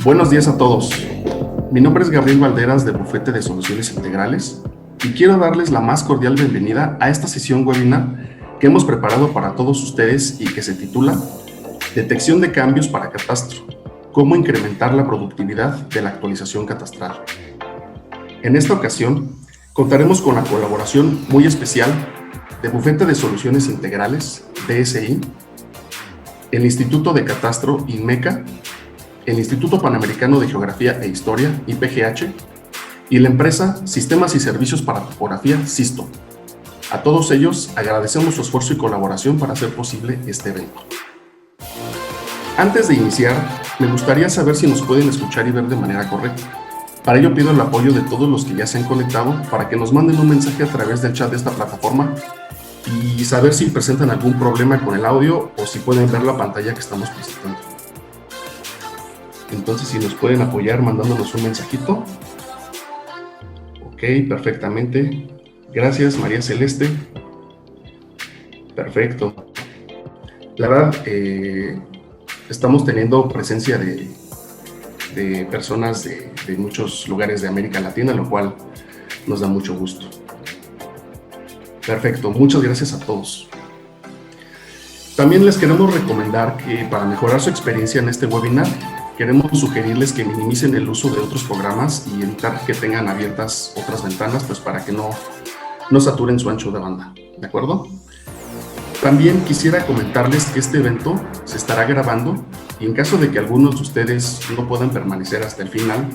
Buenos días a todos. Mi nombre es Gabriel Valderas de Bufete de Soluciones Integrales y quiero darles la más cordial bienvenida a esta sesión webinar que hemos preparado para todos ustedes y que se titula Detección de cambios para catastro. Cómo incrementar la productividad de la actualización catastral. En esta ocasión, contaremos con la colaboración muy especial de Bufete de Soluciones Integrales, BSI, el Instituto de Catastro, INMECA, el Instituto Panamericano de Geografía e Historia, IPGH, y la empresa Sistemas y Servicios para Topografía, SISTO. A todos ellos agradecemos su esfuerzo y colaboración para hacer posible este evento. Antes de iniciar, me gustaría saber si nos pueden escuchar y ver de manera correcta. Para ello pido el apoyo de todos los que ya se han conectado para que nos manden un mensaje a través del chat de esta plataforma y saber si presentan algún problema con el audio o si pueden ver la pantalla que estamos presentando. Entonces, si nos pueden apoyar mandándonos un mensajito. Ok, perfectamente. Gracias, María Celeste. Perfecto. La verdad, estamos teniendo presencia de personas de muchos lugares de América Latina, lo cual nos da mucho gusto. Perfecto, muchas gracias a todos. También les queremos recomendar que para mejorar su experiencia en este webinar, queremos sugerirles que minimicen el uso de otros programas y evitar que tengan abiertas otras ventanas, pues para que no saturen su ancho de banda, ¿de acuerdo? También quisiera comentarles que este evento se estará grabando y en caso de que algunos de ustedes no puedan permanecer hasta el final,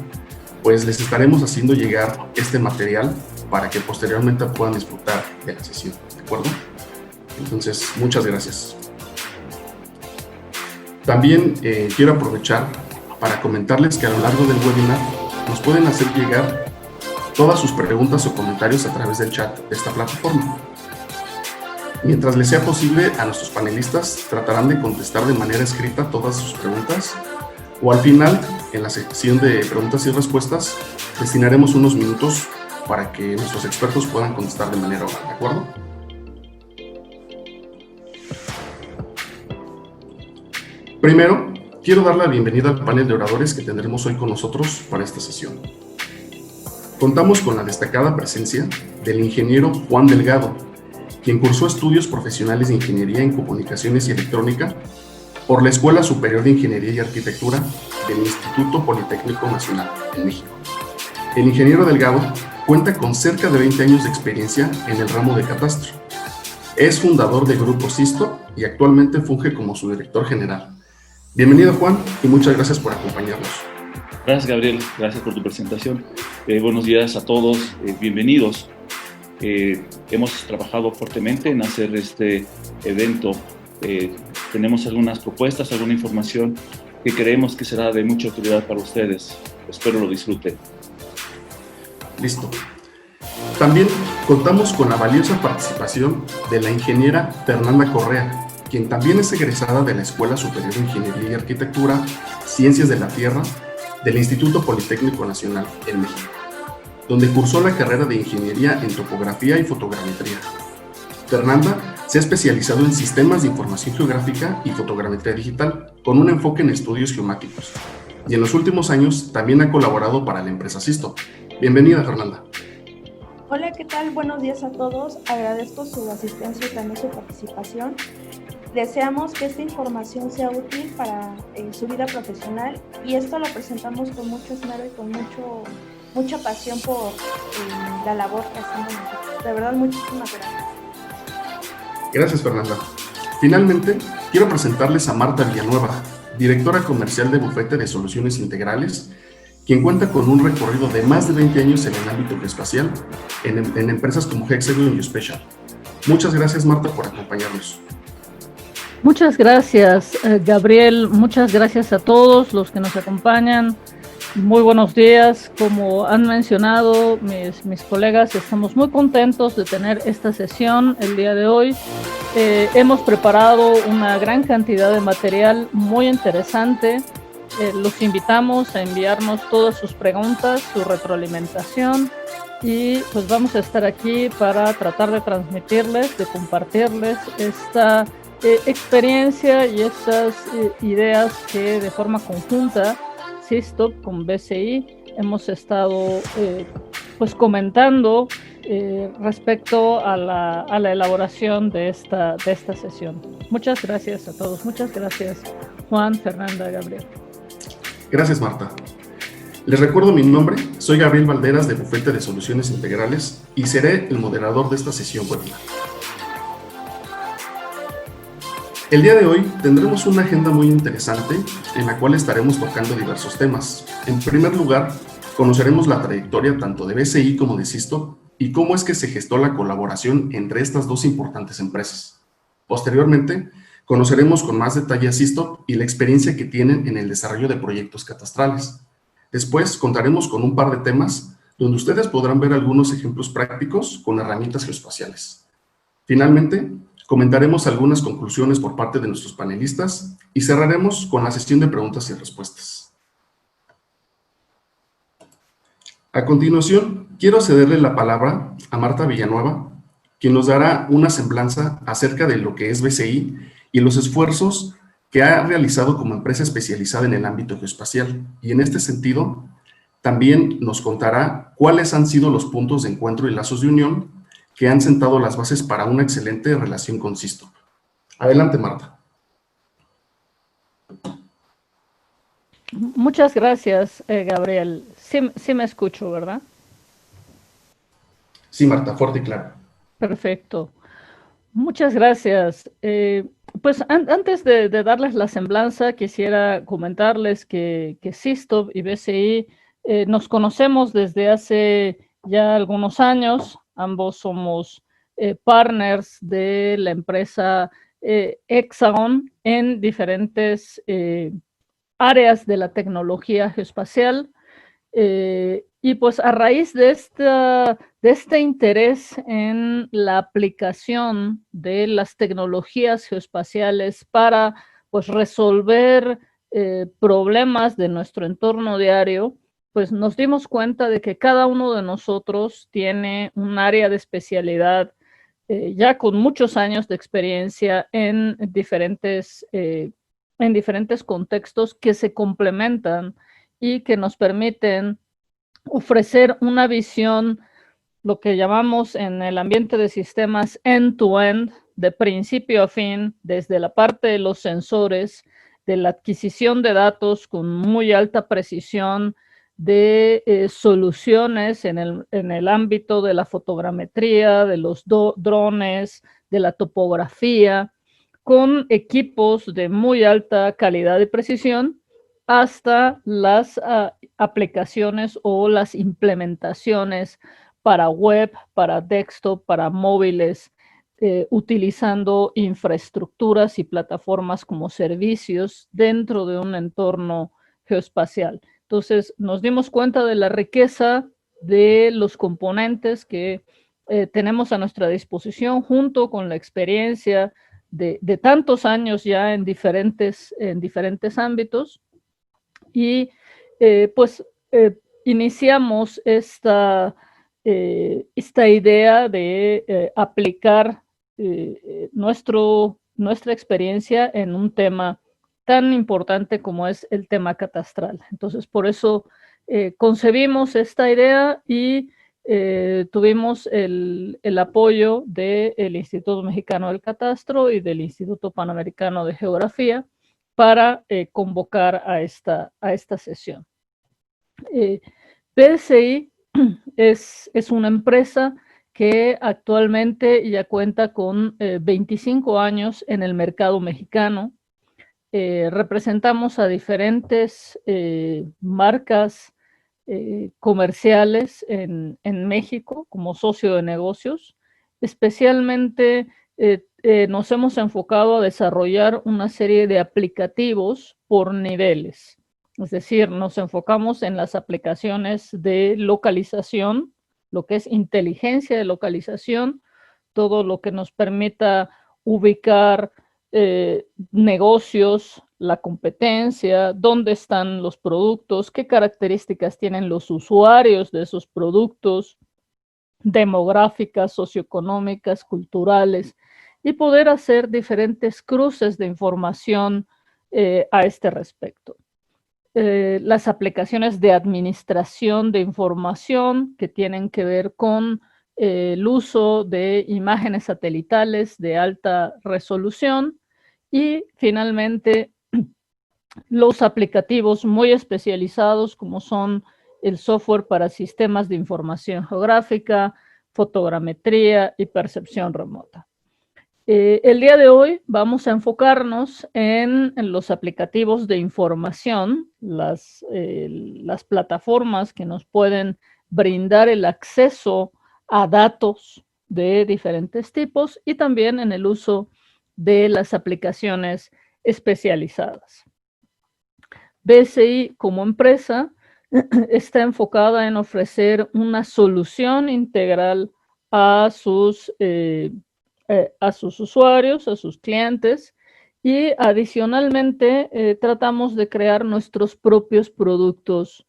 pues les estaremos haciendo llegar este material para que posteriormente puedan disfrutar de la sesión, ¿de acuerdo? Entonces, muchas gracias. También quiero aprovechar para comentarles que a lo largo del webinar nos pueden hacer llegar todas sus preguntas o comentarios a través del chat de esta plataforma. Mientras les sea posible, a nuestros panelistas tratarán de contestar de manera escrita todas sus preguntas o al final, en la sección de preguntas y respuestas, destinaremos unos minutos para que nuestros expertos puedan contestar de manera oral, ¿de acuerdo? Primero, quiero dar la bienvenida al panel de oradores que tendremos hoy con nosotros para esta sesión. Contamos con la destacada presencia del ingeniero Juan Delgado, quien cursó estudios profesionales de Ingeniería en Comunicaciones y Electrónica por la Escuela Superior de Ingeniería y Arquitectura del Instituto Politécnico Nacional en México. El ingeniero Delgado cuenta con cerca de 20 años de experiencia en el ramo de catastro. Es fundador del Grupo SISTO y actualmente funge como su director general. Bienvenido, Juan, y muchas gracias por acompañarnos. Gracias, Gabriel. Gracias por tu presentación. Buenos días a todos. Bienvenidos. Hemos trabajado fuertemente en hacer este evento. Tenemos algunas propuestas, alguna información que creemos que será de mucha utilidad para ustedes. Espero lo disfruten. Listo. También contamos con la valiosa participación de la ingeniera Fernanda Correa, quien también es egresada de la Escuela Superior de Ingeniería y Arquitectura, Ciencias de la Tierra, del Instituto Politécnico Nacional en México, donde cursó la carrera de Ingeniería en Topografía y Fotogrametría. Fernanda se ha especializado en sistemas de información geográfica y fotogrametría digital, con un enfoque en estudios geomáticos, y en los últimos años también ha colaborado para la empresa SISTO. Bienvenida, Fernanda. Hola, ¿qué tal? Buenos días a todos. Agradezco su asistencia y también su participación. Deseamos que esta información sea útil para su vida profesional y esto lo presentamos con mucho esmero y con mucha pasión por la labor que hacemos nosotros. De verdad, muchísimas gracias. Gracias, Fernanda. Finalmente, quiero presentarles a Marta Villanueva, directora comercial de Bufete de Soluciones Integrales, quien cuenta con un recorrido de más de 20 años en el ámbito geoespacial en empresas como Hexagon y Geospatial. Muchas gracias, Marta, por acompañarnos. Muchas gracias, Gabriel. Muchas gracias a todos los que nos acompañan. Muy buenos días. Como han mencionado mis colegas, estamos muy contentos de tener esta sesión el día de hoy. Hemos preparado una gran cantidad de material muy interesante. Los invitamos a enviarnos todas sus preguntas, su retroalimentación y pues vamos a estar aquí para tratar de transmitirles, de compartirles esta experiencia y estas ideas que de forma conjunta SISTOP con BCI hemos estado pues comentando respecto a la elaboración de esta sesión. Muchas gracias a todos. Muchas gracias, Juan, Fernanda, Gabriel. Gracias, Marta. Les recuerdo mi nombre, soy Gabriel Valderas de Bufete de Soluciones Integrales y seré el moderador de esta sesión webinar. El día de hoy tendremos una agenda muy interesante en la cual estaremos tocando diversos temas. En primer lugar, conoceremos la trayectoria tanto de BCI como de SISTOP y cómo es que se gestó la colaboración entre estas dos importantes empresas. Posteriormente, conoceremos con más detalle a SISTOP y la experiencia que tienen en el desarrollo de proyectos catastrales. Después contaremos con un par de temas donde ustedes podrán ver algunos ejemplos prácticos con herramientas geoespaciales. Finalmente, comentaremos algunas conclusiones por parte de nuestros panelistas y cerraremos con la sesión de preguntas y respuestas. A continuación, quiero cederle la palabra a Marta Villanueva, quien nos dará una semblanza acerca de lo que es BCI y los esfuerzos que ha realizado como empresa especializada en el ámbito geoespacial. Y en este sentido, también nos contará cuáles han sido los puntos de encuentro y lazos de unión que han sentado las bases para una excelente relación con SISTOP. Adelante, Marta. Muchas gracias, Gabriel. Sí me escucho, ¿verdad? Sí, Marta, fuerte y claro. Perfecto. Muchas gracias. Pues antes de darles la semblanza, quisiera comentarles que SISTOP y BCI nos conocemos desde hace ya algunos años. Ambos somos partners de la empresa Hexagon en diferentes áreas de la tecnología geoespacial. Y pues a raíz de este interés en la aplicación de las tecnologías geoespaciales para pues resolver problemas de nuestro entorno diario, pues nos dimos cuenta de que cada uno de nosotros tiene un área de especialidad ya con muchos años de experiencia en diferentes contextos que se complementan y que nos permiten ofrecer una visión, lo que llamamos en el ambiente de sistemas end-to-end, de principio a fin, desde la parte de los sensores, de la adquisición de datos con muy alta precisión, de soluciones en el ámbito de la fotogrametría, de los drones, de la topografía, con equipos de muy alta calidad y precisión, hasta las aplicaciones o las implementaciones para web, para desktop, para móviles, utilizando infraestructuras y plataformas como servicios dentro de un entorno geoespacial. Entonces, nos dimos cuenta de la riqueza de los componentes que tenemos a nuestra disposición, junto con la experiencia de tantos años ya en diferentes ámbitos. Y iniciamos esta idea de aplicar nuestra experiencia en un tema tan importante como es el tema catastral. Entonces, por eso concebimos esta idea y tuvimos el apoyo del Instituto Mexicano del Catastro y del Instituto Panamericano de Geografía para convocar a esta sesión. BCI es una empresa que actualmente ya cuenta con 25 años en el mercado mexicano. Representamos a diferentes marcas comerciales en México como socio de negocios. Especialmente nos hemos enfocado a desarrollar una serie de aplicativos por niveles. Es decir, nos enfocamos en las aplicaciones de localización, lo que es inteligencia de localización, todo lo que nos permita ubicar negocios, la competencia, dónde están los productos, qué características tienen los usuarios de esos productos, demográficas, socioeconómicas, culturales, y poder hacer diferentes cruces de información a este respecto. Las aplicaciones de administración de información que tienen que ver con el uso de imágenes satelitales de alta resolución y finalmente los aplicativos muy especializados como son el software para sistemas de información geográfica, fotogrametría y percepción remota. El día de hoy vamos a enfocarnos en los aplicativos de información, las plataformas que nos pueden brindar el acceso a datos de diferentes tipos y también en el uso de las aplicaciones especializadas. BSI como empresa está enfocada en ofrecer una solución integral a sus usuarios, a sus clientes, y adicionalmente tratamos de crear nuestros propios productos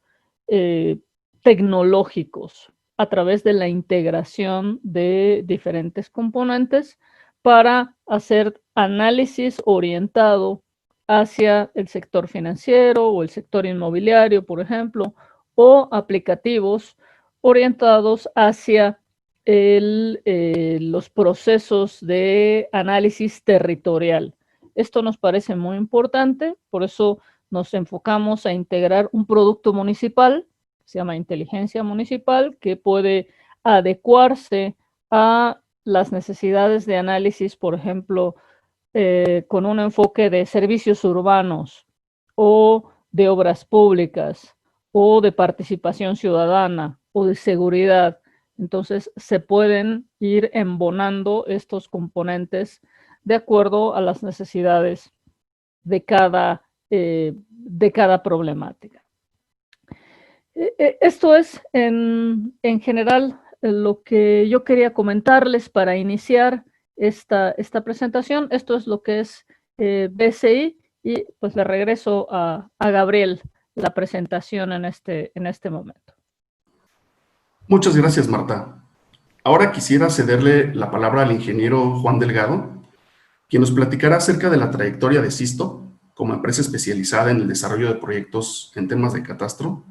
tecnológicos a través de la integración de diferentes componentes para hacer análisis orientado hacia el sector financiero o el sector inmobiliario, por ejemplo, o aplicativos orientados hacia los procesos de análisis territorial. Esto nos parece muy importante, por eso nos enfocamos a integrar un producto municipal, se llama inteligencia municipal, que puede adecuarse a las necesidades de análisis, por ejemplo, con un enfoque de servicios urbanos o de obras públicas o de participación ciudadana o de seguridad. Entonces se pueden ir embonando estos componentes de acuerdo a las necesidades de cada problemática. Esto es en general lo que yo quería comentarles para iniciar esta presentación. Esto es lo que es BSI y pues le regreso a Gabriel la presentación en este momento. Muchas gracias, Marta. Ahora quisiera cederle la palabra al ingeniero Juan Delgado, quien nos platicará acerca de la trayectoria de Sisto como empresa especializada en el desarrollo de proyectos en temas de catastro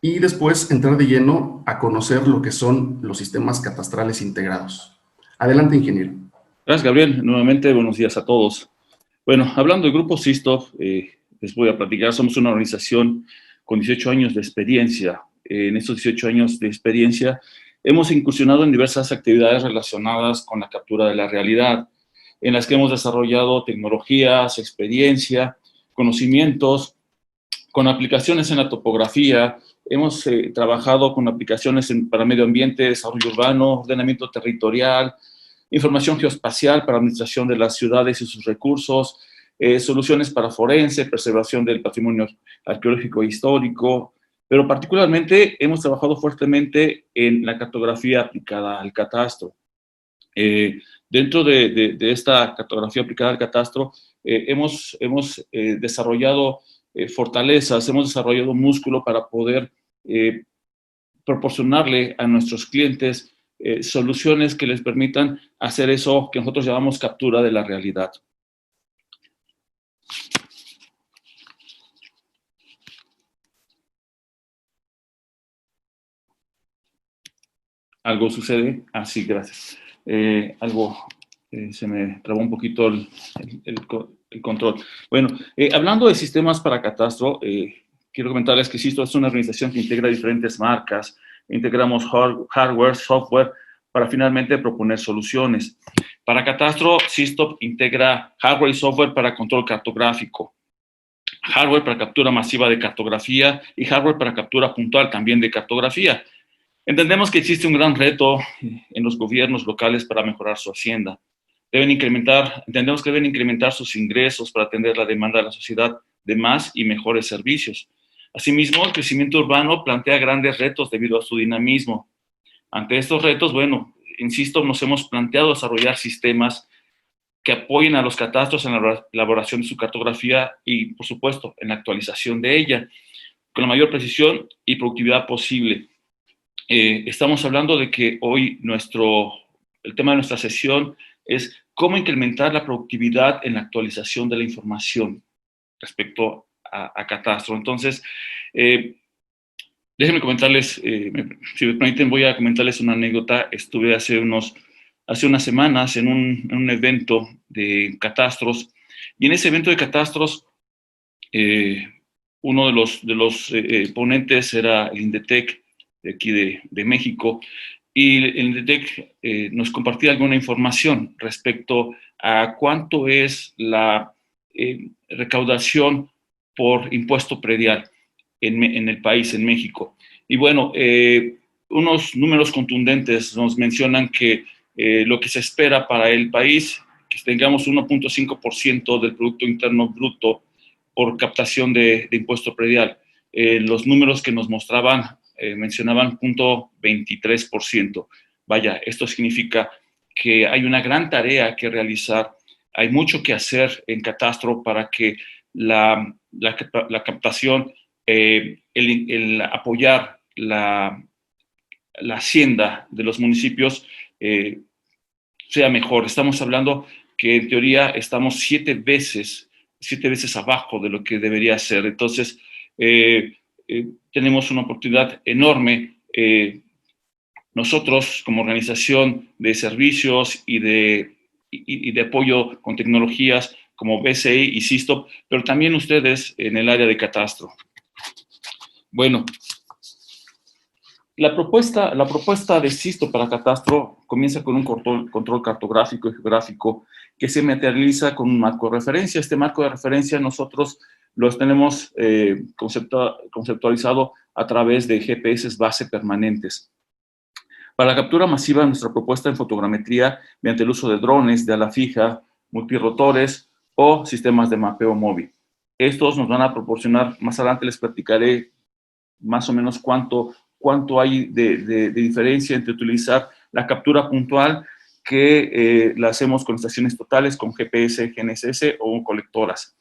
y después entrar de lleno a conocer lo que son los sistemas catastrales integrados. Adelante, ingeniero. Gracias, Gabriel. Nuevamente, buenos días a todos. Bueno, hablando del Grupo Sisto, les voy a platicar. Somos una organización con 18 años de experiencia. En estos 18 años de experiencia hemos incursionado en diversas actividades relacionadas con la captura de la realidad, en las que hemos desarrollado tecnologías, experiencia, conocimientos, con aplicaciones en la topografía. Hemos trabajado con aplicaciones para medio ambiente, desarrollo urbano, ordenamiento territorial, información geoespacial para administración de las ciudades y sus recursos, soluciones para forense, preservación del patrimonio arqueológico e histórico, pero particularmente hemos trabajado fuertemente en la cartografía aplicada al catastro. Dentro de esta cartografía aplicada al catastro, hemos desarrollado fortalezas, hemos desarrollado músculo para poder proporcionarle a nuestros clientes soluciones que les permitan hacer eso que nosotros llamamos captura de la realidad. ¿Algo sucede? Ah, sí, gracias. Se me trabó un poquito el control. Bueno, hablando de sistemas para catastro, quiero comentarles que Sisto es una organización que integra diferentes marcas. Integramos hardware, software, para finalmente proponer soluciones. Para catastro, Sisto integra hardware y software para control cartográfico, hardware para captura masiva de cartografía y hardware para captura puntual también de cartografía. Entendemos que existe un gran reto en los gobiernos locales para mejorar su hacienda. Entendemos que deben incrementar sus ingresos para atender la demanda de la sociedad de más y mejores servicios. Asimismo, el crecimiento urbano plantea grandes retos debido a su dinamismo. Ante estos retos, bueno, insisto, nos hemos planteado desarrollar sistemas que apoyen a los catastros en la elaboración de su cartografía y, por supuesto, en la actualización de ella, con la mayor precisión y productividad posible. Estamos hablando de que hoy el tema de nuestra sesión es cómo incrementar la productividad en la actualización de la información respecto a catastro. Entonces, déjenme comentarles, si me permiten, voy a comentarles una anécdota. Estuve hace unas semanas en un evento de catastros, y en ese evento de catastros, uno de los ponentes era el INDETEC de aquí de México, y el INDETEC nos compartía alguna información respecto a cuánto es la recaudación por impuesto predial en el país, en México. Y bueno, unos números contundentes nos mencionan que lo que se espera para el país, que tengamos 1.5% del Producto Interno Bruto por captación de impuesto predial. Los números que nos mostraban mencionaban 0.23%. Vaya, esto significa que hay una gran tarea que realizar, hay mucho que hacer en catastro para que la captación, el apoyar la hacienda de los municipios sea mejor. Estamos hablando que en teoría estamos 7 veces abajo de lo que debería ser. Entonces, tenemos una oportunidad enorme. Nosotros, como organización de servicios y de apoyo con tecnologías como BCI y SISTOP, pero también ustedes en el área de catastro. Bueno, la propuesta de SISTOP para catastro comienza con un control cartográfico y geográfico que se materializa con un marco de referencia. Este marco de referencia nosotros los tenemos conceptualizado a través de GPS base permanentes. Para la captura masiva, nuestra propuesta en fotogrametría mediante el uso de drones de ala fija, multirotores o sistemas de mapeo móvil. Estos nos van a proporcionar, más adelante les platicaré más o menos cuánto hay de diferencia entre utilizar la captura puntual que la hacemos con estaciones totales, con GPS, GNSS o colectoras.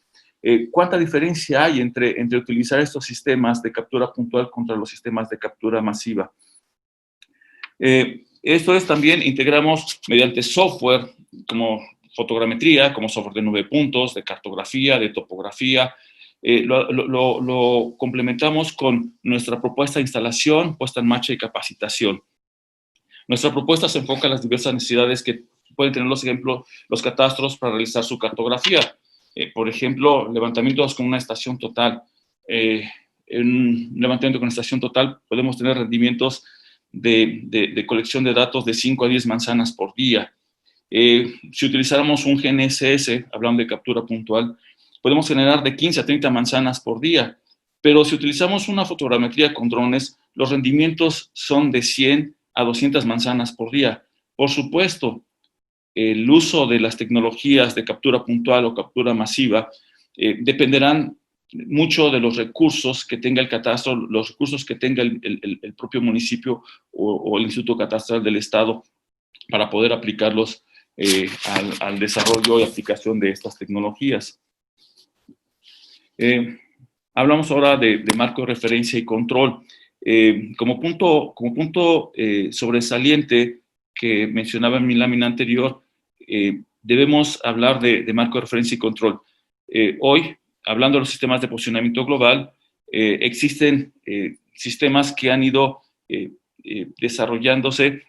¿Cuánta diferencia hay entre utilizar estos sistemas de captura puntual contra los sistemas de captura masiva? Esto es, también integramos mediante software como fotogrametría, como software de 9 puntos, de cartografía, de topografía. Lo complementamos con nuestra propuesta de instalación, puesta en marcha y capacitación. Nuestra propuesta se enfoca en las diversas necesidades que pueden tener los catastros para realizar su cartografía. Por ejemplo, levantamientos con una estación total. En un levantamiento con estación total podemos tener rendimientos de colección de datos de 5 a 10 manzanas por día. Si utilizáramos un GNSS, hablando de captura puntual, podemos generar de 15 a 30 manzanas por día, pero si utilizamos una fotogrametría con drones, los rendimientos son de 100 a 200 manzanas por día. Por supuesto, el uso de las tecnologías de captura puntual o captura masiva dependerán mucho de los recursos que tenga el catastro, los recursos que tenga el propio municipio o el Instituto Catastral del Estado para poder aplicarlos al desarrollo y aplicación de estas tecnologías. Hablamos ahora de marco de referencia y control. Como punto sobresaliente que mencionaba en mi lámina anterior, debemos hablar de marco de referencia y control. Hoy, hablando de los sistemas de posicionamiento global, existen sistemas que han ido desarrollándose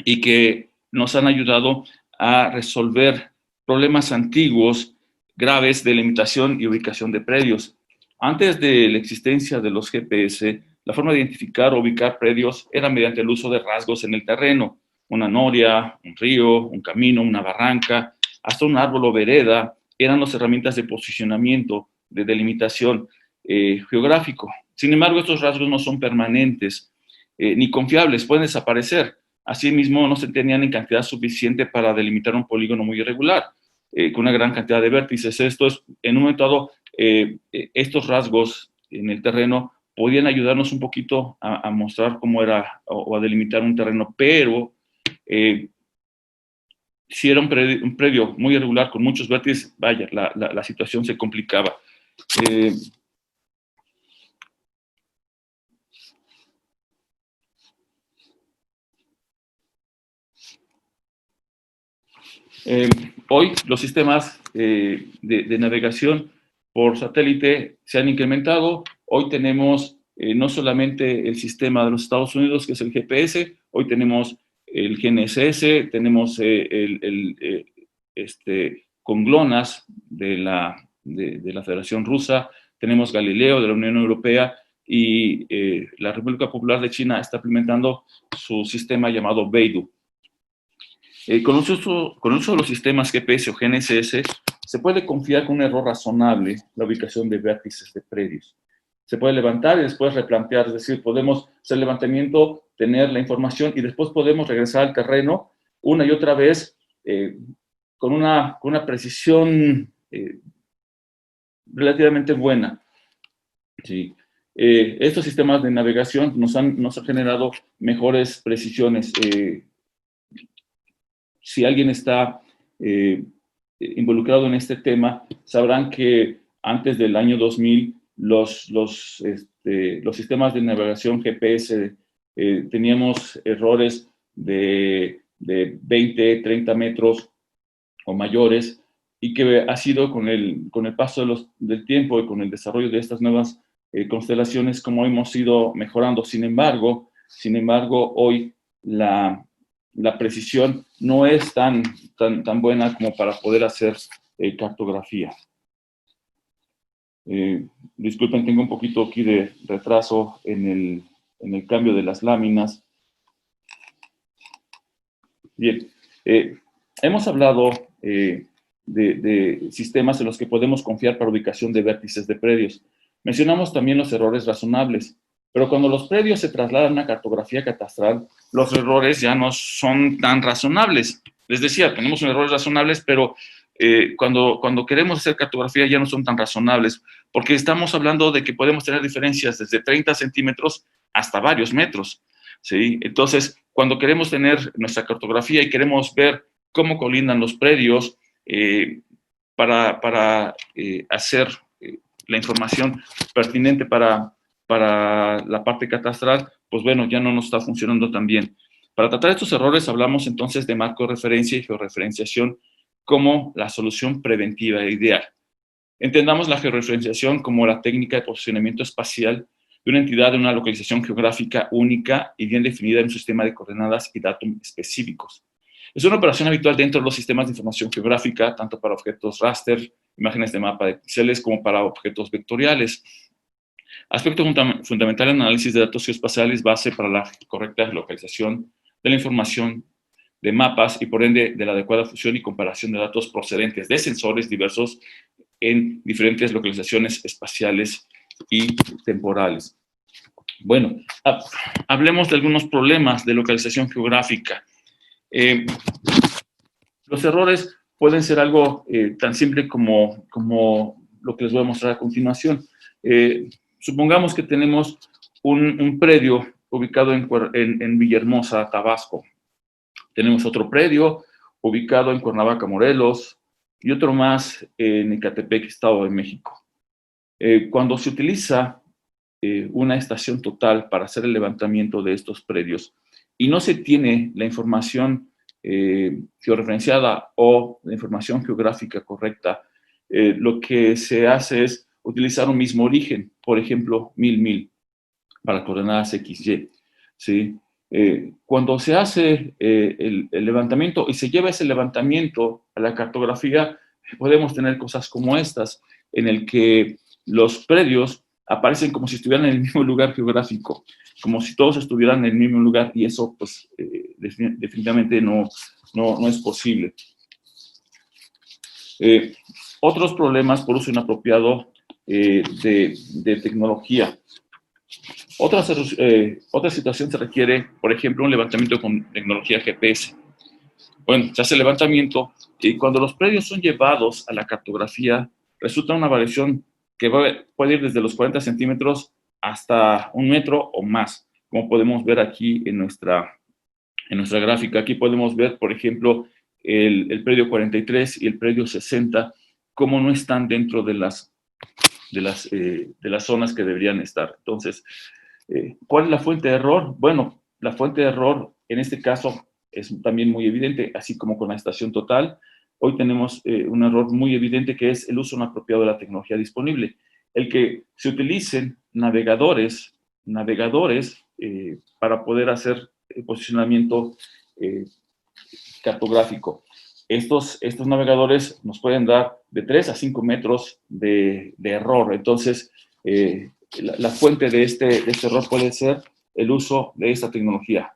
y que nos han ayudado a resolver problemas antiguos graves de limitación y ubicación de predios. Antes de la existencia de los GPS, la forma de identificar o ubicar predios era mediante el uso de rasgos en el terreno, una noria, un río, un camino, una barranca, hasta un árbol o vereda, eran las herramientas de posicionamiento, de delimitación geográfico. Sin embargo, estos rasgos no son permanentes ni confiables, pueden desaparecer. Asimismo, no se tenían en cantidad suficiente para delimitar un polígono muy irregular, con una gran cantidad de vértices. Esto es, en un momento dado, estos rasgos en el terreno podían ayudarnos un poquito a mostrar cómo era o a delimitar un terreno, pero si era un predio muy irregular con muchos vértices, vaya, la situación se complicaba. Hoy los sistemas de navegación por satélite se han incrementado. Hoy tenemos no solamente el sistema de los Estados Unidos, que es el GPS, hoy tenemos el GNSS, tenemos con GLONASS de la Federación Rusa, tenemos Galileo de la Unión Europea y la República Popular de China está implementando su sistema llamado Beidou. Con el uso de los sistemas GPS o GNSS, se puede confiar con un error razonable la ubicación de vértices de predios. Se puede levantar y después replantear, es decir, podemos hacer levantamiento, tener la información y después podemos regresar al terreno una y otra vez con una precisión relativamente buena. Sí. Estos sistemas de navegación nos han generado mejores precisiones. Si alguien está involucrado en este tema, sabrán que antes del año 2000 los sistemas de navegación GPS teníamos errores de 20, 30 metros o mayores, y que ha sido con el paso del tiempo y con el desarrollo de estas nuevas constelaciones como hemos ido mejorando. Sin embargo, hoy la precisión no es tan buena como para poder hacer cartografía. Disculpen, tengo un poquito aquí de retraso en el cambio de las láminas. Bien, hemos hablado de sistemas en los que podemos confiar para ubicación de vértices de predios. Mencionamos también los errores razonables, pero cuando los predios se trasladan a cartografía catastral, los errores ya no son tan razonables. Les decía, tenemos errores razonables, pero cuando queremos hacer cartografía ya no son tan razonables, porque estamos hablando de que podemos tener diferencias desde 30 centímetros hasta varios metros, ¿sí? Entonces, cuando queremos tener nuestra cartografía y queremos ver cómo colindan los predios para hacer la información pertinente para la parte catastral, pues bueno, ya no nos está funcionando tan bien. Para tratar estos errores hablamos entonces de marco de referencia y georreferenciación como la solución preventiva e ideal. Entendamos la georreferenciación como la técnica de posicionamiento espacial de una entidad de una localización geográfica única y bien definida en un sistema de coordenadas y datos específicos. Es una operación habitual dentro de los sistemas de información geográfica, tanto para objetos raster, imágenes de mapa de píxeles, como para objetos vectoriales. Aspecto fundamental en el análisis de datos geoespaciales, base para la correcta localización de la información de mapas y por ende de la adecuada fusión y comparación de datos procedentes de sensores diversos en diferentes localizaciones espaciales y temporales. Bueno, hablemos de algunos problemas de localización geográfica. Los errores pueden ser algo tan simple como lo que les voy a mostrar a continuación. Supongamos que tenemos un predio ubicado en Villahermosa, Tabasco. Tenemos otro predio ubicado en Cuernavaca, Morelos, y otro más en Ecatepec, Estado de México. Cuando se utiliza una estación total para hacer el levantamiento de estos predios y no se tiene la información georreferenciada o la información geográfica correcta, lo que se hace es utilizar un mismo origen, por ejemplo, 1000 para coordenadas XY, ¿sí? Cuando se hace el levantamiento y se lleva ese levantamiento a la cartografía, podemos tener cosas como estas, en el que los predios aparecen como si estuvieran en el mismo lugar geográfico, como si todos estuvieran en el mismo lugar, y eso pues definitivamente no es posible. Otros problemas por uso inapropiado de tecnología. Otra situación se requiere, por ejemplo, un levantamiento con tecnología GPS. Bueno, se hace el levantamiento y cuando los predios son llevados a la cartografía, resulta una variación que puede ir desde los 40 centímetros hasta 1 metro o más, como podemos ver aquí en nuestra gráfica. Aquí podemos ver, por ejemplo, el predio 43 y el predio 60, cómo no están dentro de las zonas que deberían estar. Entonces, ¿cuál es la fuente de error? Bueno, la fuente de error en este caso es también muy evidente, así como con la estación total. hoy tenemos un error muy evidente que es el uso inapropiado de la tecnología disponible. El que se utilicen navegadores para poder hacer posicionamiento cartográfico. Estos navegadores nos pueden dar de 3 a 5 metros de error. Entonces, la fuente de este error puede ser el uso de esta tecnología.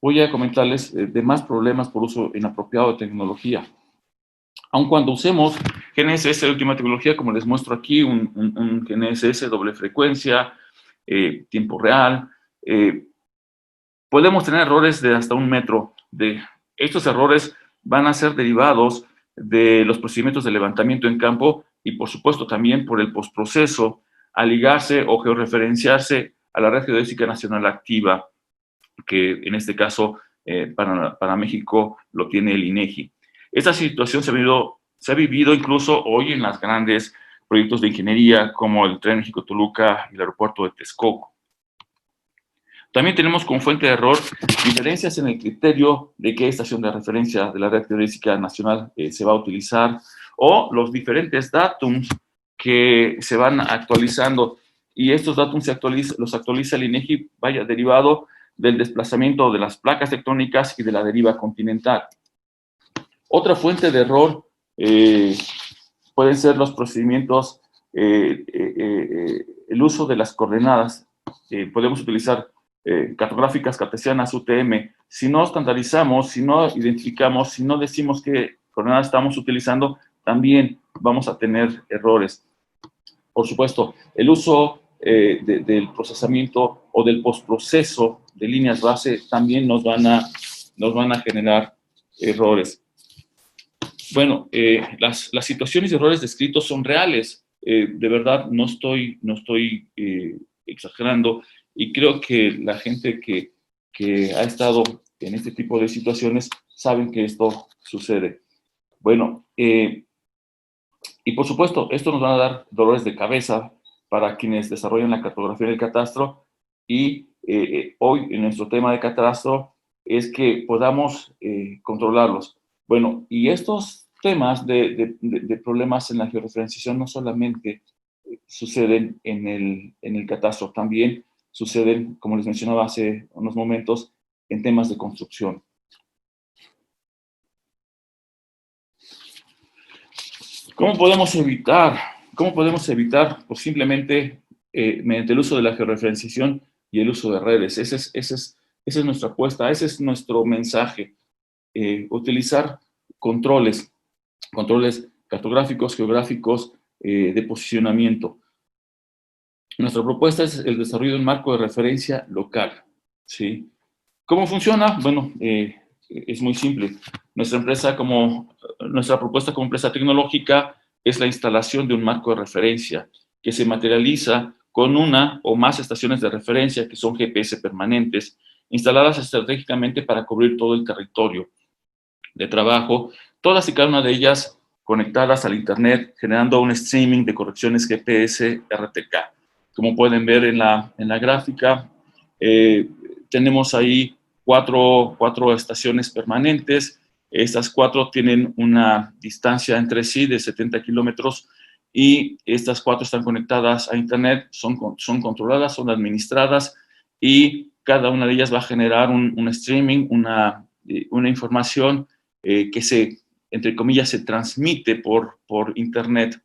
Voy a comentarles de más problemas por uso inapropiado de tecnología. Aun cuando usemos GNSS de última tecnología, como les muestro aquí, un GNSS doble frecuencia, tiempo real, podemos tener errores de hasta 1 metro. Estos errores van a ser derivados de los procedimientos de levantamiento en campo y, por supuesto, también por el postproceso al ligarse o georreferenciarse a la red geodésica nacional activa, que en este caso para México lo tiene el INEGI. Esta situación se ha vivido incluso hoy en los grandes proyectos de ingeniería como el Tren México-Toluca y el aeropuerto de Texcoco. También tenemos como fuente de error diferencias en el criterio de qué estación de referencia de la red geodésica nacional se va a utilizar, o los diferentes datums que se van actualizando, y estos datums los actualiza el INEGI, derivado del desplazamiento de las placas tectónicas y de la deriva continental. Otra fuente de error pueden ser los procedimientos, el uso de las coordenadas. Podemos utilizar cartográficas cartesianas, UTM. Si no estandarizamos, si no identificamos, si no decimos qué coordenadas estamos utilizando, también vamos a tener errores. Por supuesto, el uso del procesamiento o del postproceso de líneas base también nos van a generar errores. Bueno, las situaciones de errores descritos son reales. De verdad, no estoy exagerando, y creo que la gente que ha estado en este tipo de situaciones saben que esto sucede. Bueno, y por supuesto, esto nos va a dar dolores de cabeza para quienes desarrollan la cartografía del catastro, y hoy en nuestro tema de catastro es que podamos controlarlos. Bueno, y estos temas de problemas en la georreferenciación no solamente suceden en el catastro, también suceden, como les mencionaba hace unos momentos, en temas de construcción. ¿Cómo podemos evitar? Pues simplemente mediante el uso de la georreferenciación y el uso de redes. Esa es nuestra apuesta, ese es nuestro mensaje. Utilizar controles cartográficos, geográficos, de posicionamiento. Nuestra propuesta es el desarrollo de un marco de referencia local, ¿sí? ¿Cómo funciona? Bueno, es muy simple. Nuestra propuesta como empresa tecnológica es la instalación de un marco de referencia que se materializa con una o más estaciones de referencia, que son GPS permanentes, instaladas estratégicamente para cubrir todo el territorio de trabajo, todas y cada una de ellas conectadas al Internet, generando un streaming de correcciones GPS RTK. Como pueden ver en la gráfica, tenemos ahí cuatro estaciones permanentes. Estas 4 tienen una distancia entre sí de 70 kilómetros, y estas 4 están conectadas a Internet, son controladas, son administradas, y cada una de ellas va a generar un streaming, una información que entre comillas, se transmite por Internet.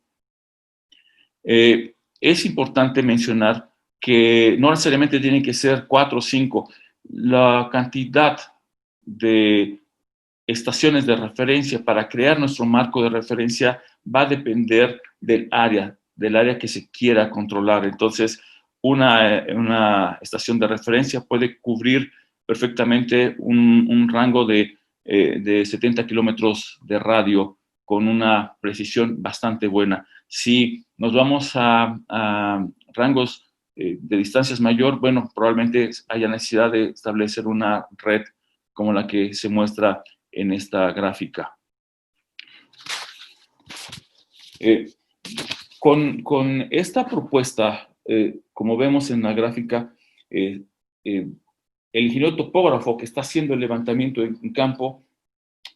Es importante mencionar que no necesariamente tienen que ser 4 o 5. La cantidad de estaciones de referencia para crear nuestro marco de referencia va a depender del área que se quiera controlar. Entonces, una estación de referencia puede cubrir perfectamente un rango de 70 kilómetros de radio con una precisión bastante buena. Si nos vamos a rangos de distancias mayor, bueno, probablemente haya necesidad de establecer una red como la que se muestra en esta gráfica. Con esta propuesta, como vemos en la gráfica, el ingeniero topógrafo que está haciendo el levantamiento en campo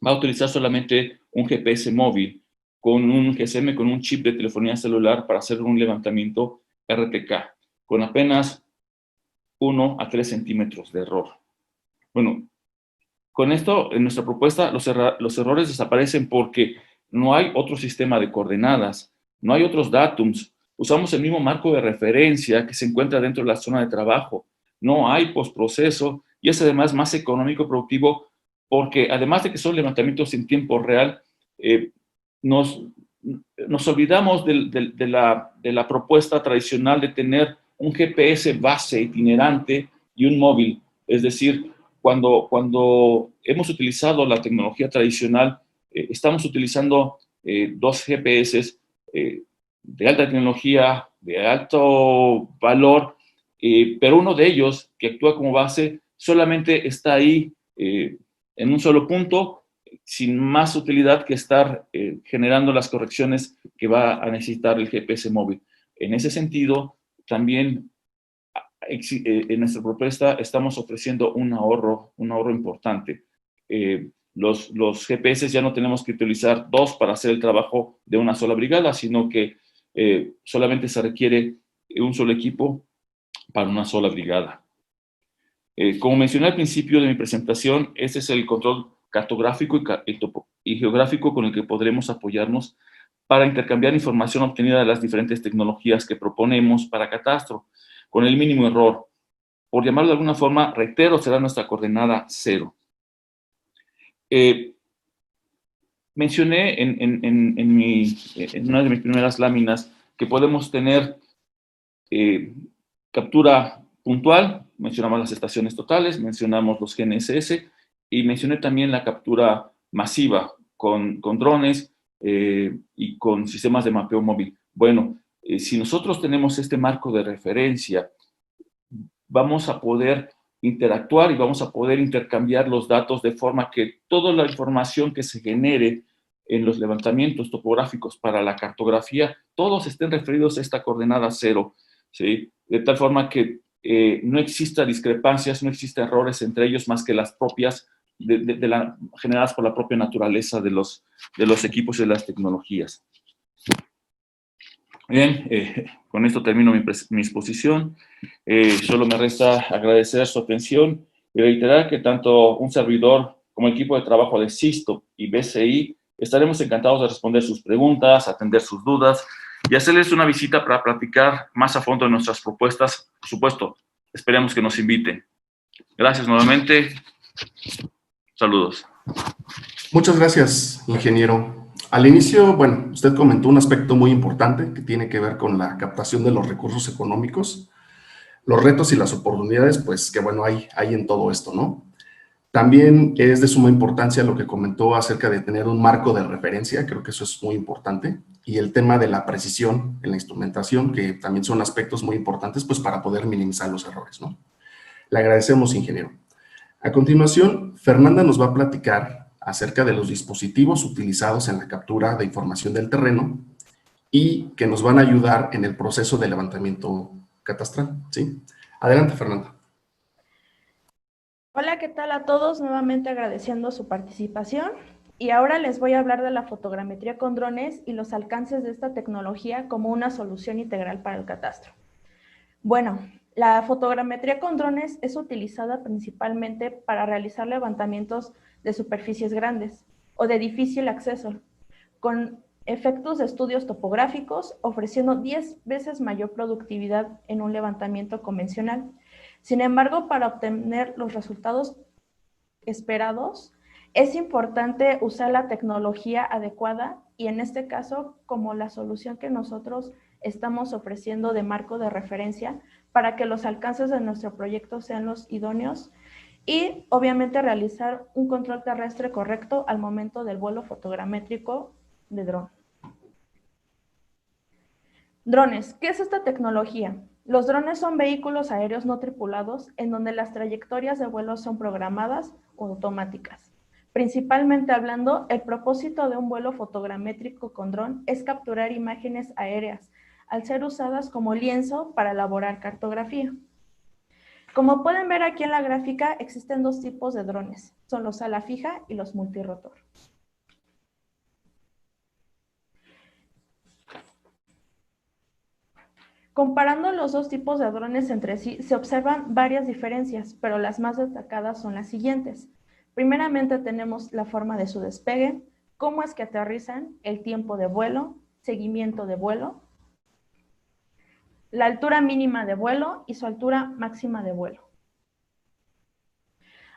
va a utilizar solamente un GPS móvil con un GSM, con un chip de telefonía celular para hacer un levantamiento RTK, con apenas 1 a 3 centímetros de error. Bueno, con esto, en nuestra propuesta, los errores desaparecen porque no hay otro sistema de coordenadas, no hay otros datums, usamos el mismo marco de referencia que se encuentra dentro de la zona de trabajo, no hay postproceso y es además más económico y productivo porque además de que son levantamientos en tiempo real, nos olvidamos de la propuesta tradicional de tener un GPS base itinerante y un móvil. Es decir, cuando hemos utilizado la tecnología tradicional, estamos utilizando 2 GPS de alta tecnología, de alto valor, pero uno de ellos, que actúa como base, solamente está ahí en un solo punto, sin más utilidad que estar generando las correcciones que va a necesitar el GPS móvil. En ese sentido, también en nuestra propuesta estamos ofreciendo un ahorro importante. Los GPS ya no tenemos que utilizar 2 para hacer el trabajo de una sola brigada, sino que solamente se requiere un solo equipo para una sola brigada. Como mencioné al principio de mi presentación, este es el control cartográfico y geográfico con el que podremos apoyarnos para intercambiar información obtenida de las diferentes tecnologías que proponemos para catastro, con el mínimo error. Por llamarlo de alguna forma, reitero, será nuestra coordenada 0. Mencioné en una de mis primeras láminas que podemos tener captura puntual, mencionamos las estaciones totales, mencionamos los GNSS y mencioné también la captura masiva con drones y con sistemas de mapeo móvil. Bueno, si nosotros tenemos este marco de referencia, vamos a poder interactuar y vamos a poder intercambiar los datos de forma que toda la información que se genere en los levantamientos topográficos para la cartografía, todos estén referidos a esta coordenada 0, ¿sí? De tal forma que no exista discrepancias, no exista errores entre ellos más que las propias generadas por la propia naturaleza de los equipos y de las tecnologías. Bien, con esto termino mi exposición. Solo me resta agradecer su atención y reiterar que tanto un servidor como el equipo de trabajo de SISTO y BCI estaremos encantados de responder sus preguntas, atender sus dudas y hacerles una visita para platicar más a fondo de nuestras propuestas. Por supuesto, esperemos que nos inviten. Gracias nuevamente. Saludos. Muchas gracias, ingeniero. Al inicio, bueno, usted comentó un aspecto muy importante que tiene que ver con la captación de los recursos económicos, los retos y las oportunidades, pues que bueno, hay en todo esto, ¿no? También es de suma importancia lo que comentó acerca de tener un marco de referencia, creo que eso es muy importante, y el tema de la precisión en la instrumentación, que también son aspectos muy importantes, pues para poder minimizar los errores, ¿no? Le agradecemos, ingeniero. A continuación, Fernanda nos va a platicar acerca de los dispositivos utilizados en la captura de información del terreno y que nos van a ayudar en el proceso de levantamiento catastral, ¿sí? Adelante, Fernanda. Hola, ¿qué tal a todos? Nuevamente agradeciendo su participación. Y ahora les voy a hablar de la fotogrametría con drones y los alcances de esta tecnología como una solución integral para el catastro. Bueno, la fotogrametría con drones es utilizada principalmente para realizar levantamientos de superficies grandes o de difícil acceso, con efectos de estudios topográficos, ofreciendo 10 veces mayor productividad en un levantamiento convencional. Sin embargo, para obtener los resultados esperados, es importante usar la tecnología adecuada y en este caso, como la solución que nosotros estamos ofreciendo de marco de referencia para que los alcances de nuestro proyecto sean los idóneos y obviamente realizar un control terrestre correcto al momento del vuelo fotogramétrico de dron. Drones. ¿Qué es esta tecnología? Los drones son vehículos aéreos no tripulados en donde las trayectorias de vuelo son programadas o automáticas. Principalmente hablando, el propósito de un vuelo fotogramétrico con dron es capturar imágenes aéreas, al ser usadas como lienzo para elaborar cartografía. Como pueden ver aquí en la gráfica, existen dos tipos de drones. Son los ala fija y los multirotor. Comparando los dos tipos de drones entre sí, se observan varias diferencias, pero las más destacadas son las siguientes. Primeramente tenemos la forma de su despegue, cómo es que aterrizan, el tiempo de vuelo, seguimiento de vuelo, la altura mínima de vuelo y su altura máxima de vuelo.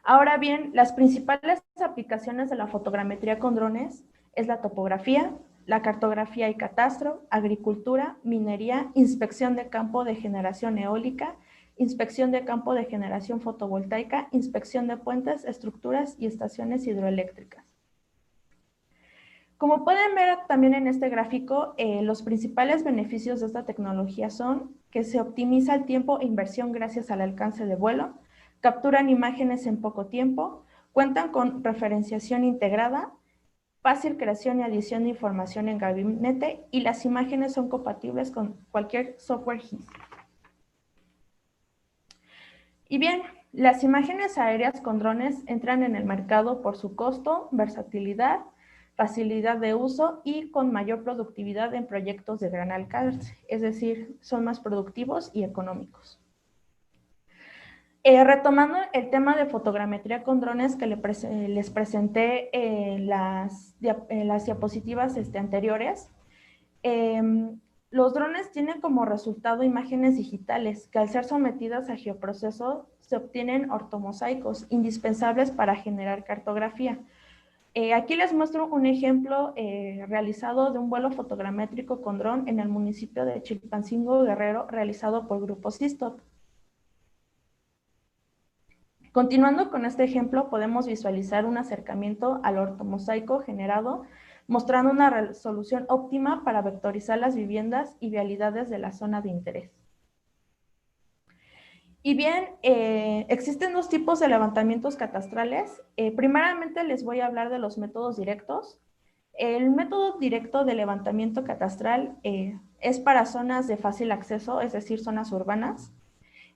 Ahora bien, las principales aplicaciones de la fotogrametría con drones es la topografía, la cartografía y catastro, agricultura, minería, inspección de campo de generación eólica, inspección de campo de generación fotovoltaica, inspección de puentes, estructuras y estaciones hidroeléctricas. Como pueden ver también en este gráfico, los principales beneficios de esta tecnología son que se optimiza el tiempo e inversión gracias al alcance de vuelo, capturan imágenes en poco tiempo, cuentan con referenciación integrada, fácil creación y adición de información en gabinete y las imágenes son compatibles con cualquier software GIS. Y bien, las imágenes aéreas con drones entran en el mercado por su costo, versatilidad, facilidad de uso y con mayor productividad en proyectos de gran alcance, es decir, son más productivos y económicos. Retomando el tema de fotogrametría con drones que les presenté en las diapositivas anteriores, los drones tienen como resultado imágenes digitales que al ser sometidas a geoproceso se obtienen ortomosaicos indispensables para generar cartografía. Aquí les muestro un ejemplo realizado de un vuelo fotogramétrico con dron en el municipio de Chilpancingo, Guerrero, realizado por Grupo Sistop. Continuando con este ejemplo, podemos visualizar un acercamiento al ortomosaico generado, mostrando una resolución óptima para vectorizar las viviendas y vialidades de la zona de interés. Y bien, existen dos tipos de levantamientos catastrales. Primeramente les voy a hablar de los métodos directos. El método directo de levantamiento catastral es para zonas de fácil acceso, es decir, zonas urbanas.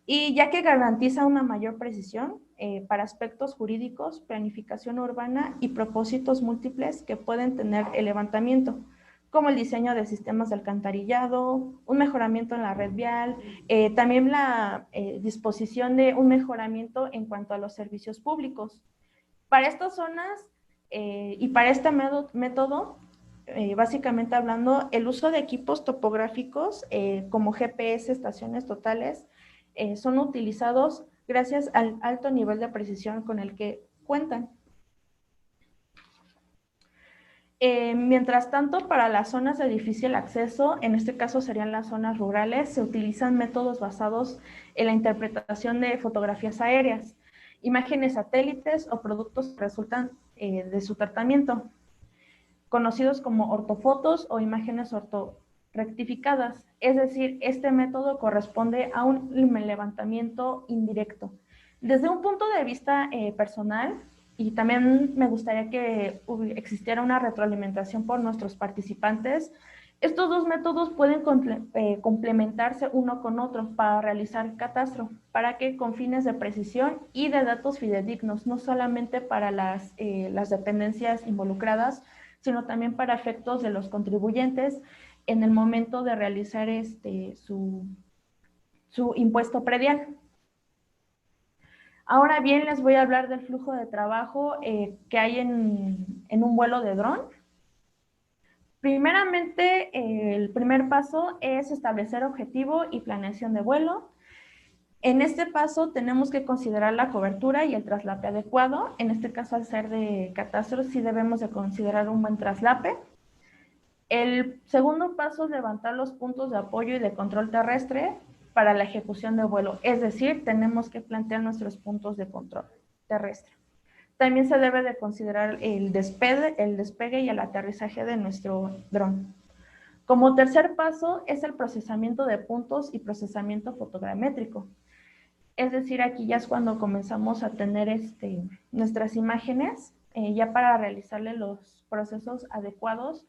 Y ya que garantiza una mayor precisión para aspectos jurídicos, planificación urbana y propósitos múltiples que pueden tener el levantamiento, como el diseño de sistemas de alcantarillado, un mejoramiento en la red vial, también la disposición de un mejoramiento en cuanto a los servicios públicos. Para estas zonas y para este método, básicamente hablando, el uso de equipos topográficos como GPS, estaciones totales, son utilizados gracias al alto nivel de precisión con el que cuentan. Mientras tanto, para las zonas de difícil acceso, en este caso serían las zonas rurales, se utilizan métodos basados en la interpretación de fotografías aéreas, imágenes satélites o productos que resultan de su tratamiento, conocidos como ortofotos o imágenes ortorectificadas. Es decir, este método corresponde a un levantamiento indirecto. Desde un punto de vista personal, y también me gustaría que existiera una retroalimentación por nuestros participantes, estos dos métodos pueden complementarse uno con otro para realizar catastro, para que con fines de precisión y de datos fidedignos, no solamente para las dependencias involucradas, sino también para efectos de los contribuyentes en el momento de realizar su impuesto predial. Ahora bien, les voy a hablar del flujo de trabajo que hay en un vuelo de dron. Primeramente, el primer paso es establecer objetivo y planeación de vuelo. En este paso tenemos que considerar la cobertura y el traslape adecuado. En este caso, al ser de catastro, sí debemos de considerar un buen traslape. El segundo paso es levantar los puntos de apoyo y de control terrestre para la ejecución de vuelo. Es decir, tenemos que plantear nuestros puntos de control terrestre. También se debe de considerar el despegue y el aterrizaje de nuestro dron. Como tercer paso es el procesamiento de puntos y procesamiento fotogramétrico. Es decir, aquí ya es cuando comenzamos a tener nuestras imágenes ya para realizarle los procesos adecuados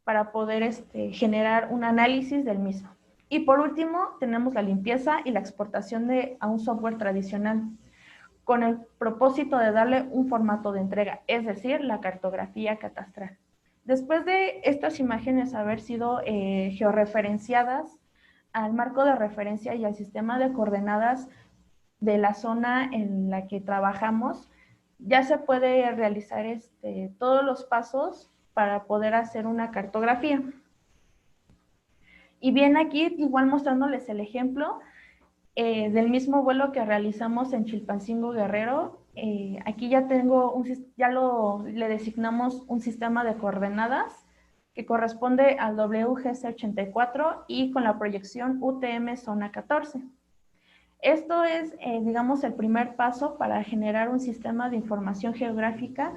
para poder generar un análisis del mismo. Y por último, tenemos la limpieza y la exportación a un software tradicional, con el propósito de darle un formato de entrega, es decir, la cartografía catastral. Después de estas imágenes haber sido georreferenciadas al marco de referencia y al sistema de coordenadas de la zona en la que trabajamos, ya se puede realizar todos los pasos para poder hacer una cartografía. Y bien, aquí igual mostrándoles el ejemplo del mismo vuelo que realizamos en Chilpancingo Guerrero. Aquí ya le designamos un sistema de coordenadas que corresponde al WGC84 y con la proyección UTM Zona 14. Esto es, digamos, el primer paso para generar un sistema de información geográfica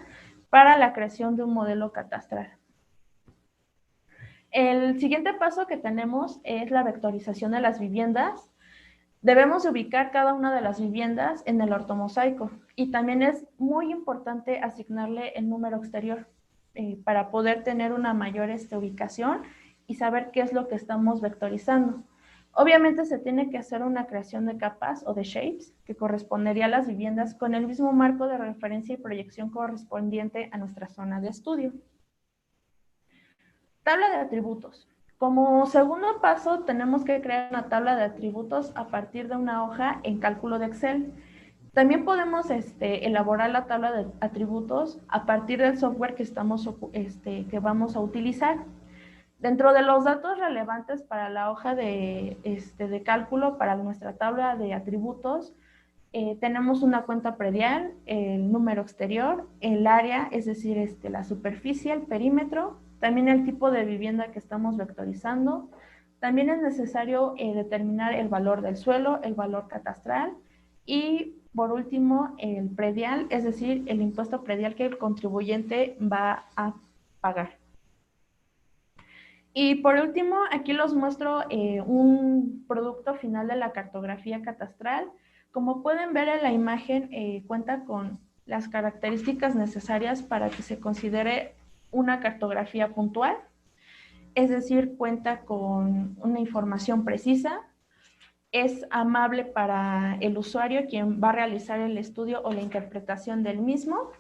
para la creación de un modelo catastral. El siguiente paso que tenemos es la vectorización de las viviendas. Debemos ubicar cada una de las viviendas en el ortomosaico y también es muy importante asignarle el número exterior para poder tener una mayor ubicación y saber qué es lo que estamos vectorizando. Obviamente se tiene que hacer una creación de capas o de shapes que correspondería a las viviendas con el mismo marco de referencia y proyección correspondiente a nuestra zona de estudio. Tabla de atributos. Como segundo paso, tenemos que crear una tabla de atributos a partir de una hoja en cálculo de Excel. También podemos elaborar la tabla de atributos a partir del software que vamos a utilizar. Dentro de los datos relevantes para la hoja de cálculo, para nuestra tabla de atributos, tenemos una cuenta predial, el número exterior, el área, es decir, la superficie, el perímetro, también el tipo de vivienda que estamos vectorizando. También es necesario determinar el valor del suelo, el valor catastral y, por último, el predial, es decir, el impuesto predial que el contribuyente va a pagar. Y por último, aquí los muestro un producto final de la cartografía catastral. Como pueden ver en la imagen, cuenta con las características necesarias para que se considere una cartografía puntual, es decir, cuenta con una información precisa, es amable para el usuario quien va a realizar el estudio o la interpretación del mismo,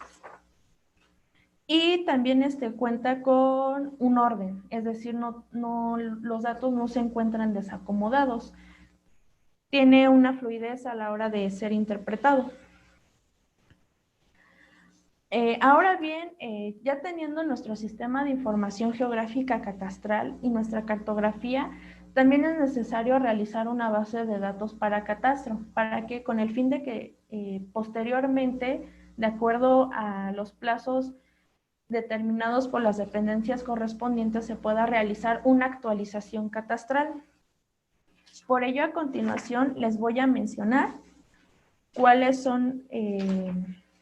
y también cuenta con un orden, es decir, los datos no se encuentran desacomodados. Tiene una fluidez a la hora de ser interpretado. Ahora bien, ya teniendo nuestro sistema de información geográfica catastral y nuestra cartografía, también es necesario realizar una base de datos para catastro, para que con el fin de que posteriormente, de acuerdo a los plazos determinados por las dependencias correspondientes, se pueda realizar una actualización catastral. Por ello, a continuación, les voy a mencionar cuáles son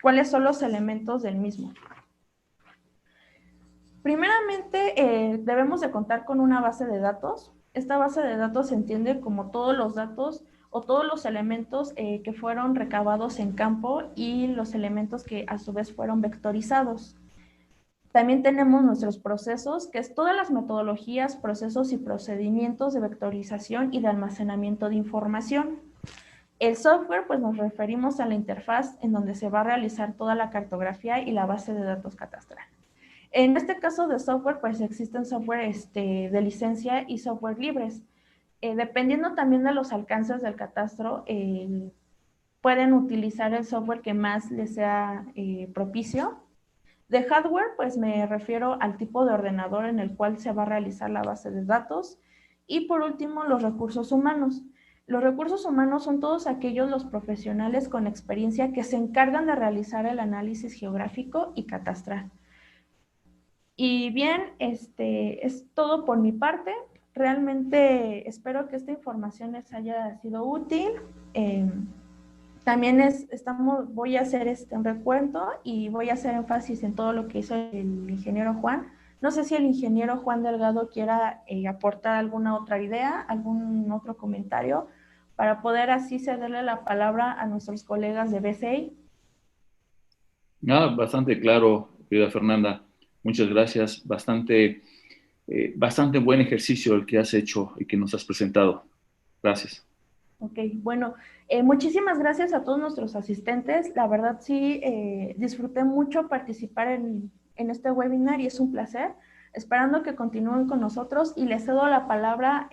los elementos del mismo. Primeramente, debemos de contar con una base de datos. Esta base de datos se entiende como todos los datos o todos los elementos que fueron recabados en campo y los elementos que a su vez fueron vectorizados. También tenemos nuestros procesos, que es todas las metodologías, procesos y procedimientos de vectorización y de almacenamiento de información. El software, pues nos referimos a la interfaz en donde se va a realizar toda la cartografía y la base de datos catastral. En este caso de software, pues existen software de licencia y software libres. Dependiendo también de los alcances del catastro, pueden utilizar el software que más les sea propicio. De hardware, pues me refiero al tipo de ordenador en el cual se va a realizar la base de datos. Y por último, los recursos humanos. Los recursos humanos son todos los profesionales con experiencia que se encargan de realizar el análisis geográfico y catastral. Y bien, es todo por mi parte. Realmente espero que esta información les haya sido útil. También voy a hacer un recuento y voy a hacer énfasis en todo lo que hizo el ingeniero Juan. No sé si el ingeniero Juan Delgado quiera aportar alguna otra idea, algún otro comentario, para poder así cederle la palabra a nuestros colegas de BCI. Bastante claro, querida Fernanda. Muchas gracias. Bastante bastante buen ejercicio el que has hecho y que nos has presentado. Gracias. Ok, bueno, muchísimas gracias a todos nuestros asistentes. La verdad sí, disfruté mucho participar en este webinar y es un placer. Esperando que continúen con nosotros y les cedo la palabra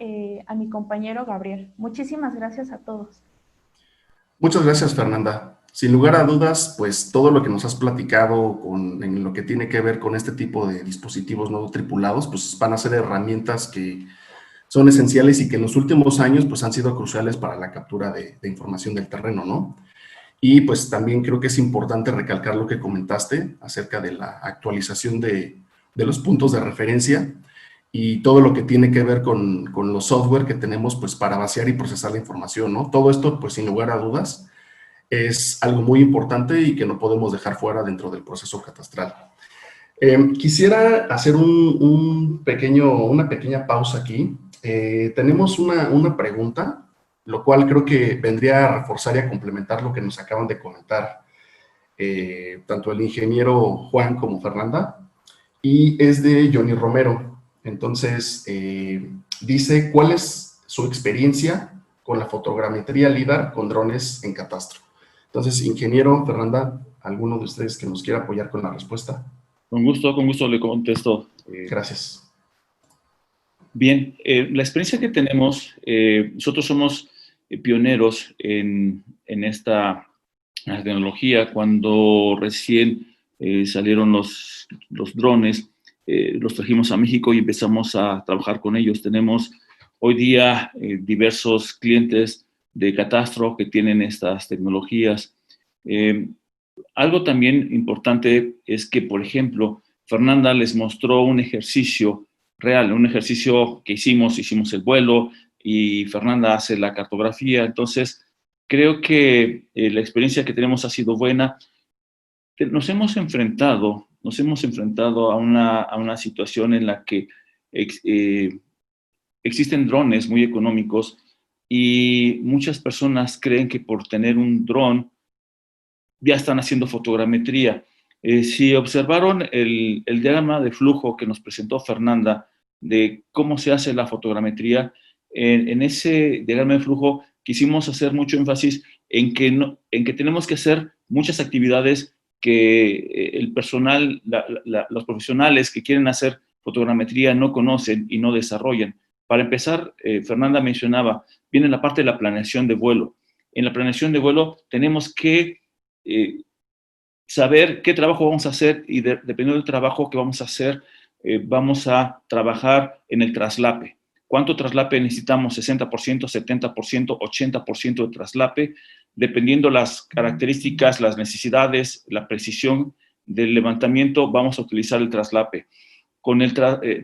a mi compañero Gabriel. Muchísimas gracias a todos. Muchas gracias, Fernanda. Sin lugar a dudas, pues todo lo que nos has platicado en lo que tiene que ver con este tipo de dispositivos no tripulados, pues van a ser herramientas que son esenciales y que en los últimos años pues han sido cruciales para la captura de información del terreno, ¿no? Y pues también creo que es importante recalcar lo que comentaste acerca de la actualización de los puntos de referencia y todo lo que tiene que ver con los software que tenemos pues para vaciar y procesar la información, ¿no? Todo esto pues sin lugar a dudas es algo muy importante y que no podemos dejar fuera dentro del proceso catastral. Quisiera hacer una pequeña pausa aquí. Tenemos una pregunta, lo cual creo que vendría a reforzar y a complementar lo que nos acaban de comentar tanto el ingeniero Juan como Fernanda, y es de Johnny Romero. Entonces, dice, ¿cuál es su experiencia con la fotogrametría LIDAR con drones en catastro? Entonces, ingeniero, Fernanda, ¿alguno de ustedes que nos quiera apoyar con la respuesta? Con gusto le contesto. Gracias. Bien, la experiencia que tenemos, nosotros somos pioneros en esta tecnología. Cuando recién salieron los drones, los trajimos a México y empezamos a trabajar con ellos. Tenemos hoy día diversos clientes de catastro que tienen estas tecnologías. Algo también importante es que, por ejemplo, Fernanda les mostró un ejercicio real, un ejercicio que hicimos el vuelo y Fernanda hace la cartografía. Entonces, creo que la experiencia que tenemos ha sido buena. Nos hemos enfrentado a una situación en la que existen drones muy económicos y muchas personas creen que por tener un dron ya están haciendo fotogrametría. Si observaron el diagrama de flujo que nos presentó Fernanda de cómo se hace la fotogrametría, en ese diagrama de flujo quisimos hacer mucho énfasis en que tenemos que hacer muchas actividades que el personal, los profesionales que quieren hacer fotogrametría no conocen y no desarrollan. Para empezar, Fernanda mencionaba, viene la parte de la planeación de vuelo. En la planeación de vuelo tenemos que saber qué trabajo vamos a hacer y dependiendo del trabajo que vamos a hacer, vamos a trabajar en el traslape. ¿Cuánto traslape necesitamos? 60%, 70%, 80% de traslape, dependiendo las características, las necesidades, la precisión del levantamiento, vamos a utilizar el traslape.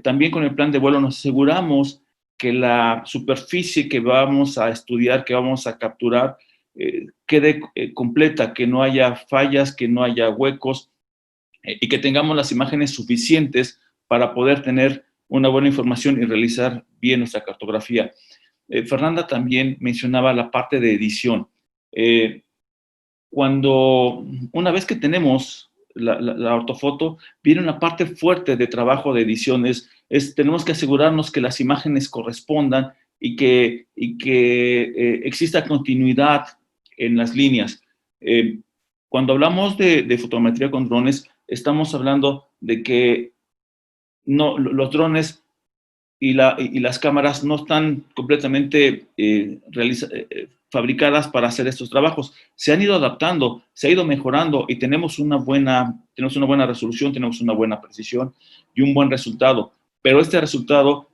También con el plan de vuelo nos aseguramos que la superficie que vamos a estudiar, que vamos a capturar, quede completa, que no haya fallas, que no haya huecos y que tengamos las imágenes suficientes para poder tener una buena información y realizar bien nuestra cartografía. Fernanda también mencionaba la parte de edición. Una vez que tenemos la ortofoto, viene una parte fuerte de trabajo de ediciones. Tenemos que asegurarnos que las imágenes correspondan y que exista continuidad en las líneas. Cuando hablamos de fotogrametría con drones, estamos hablando de que los drones y las cámaras no están completamente fabricadas para hacer estos trabajos. Se han ido adaptando, se ha ido mejorando y tenemos una buena resolución, tenemos una buena precisión y un buen resultado. Pero este resultado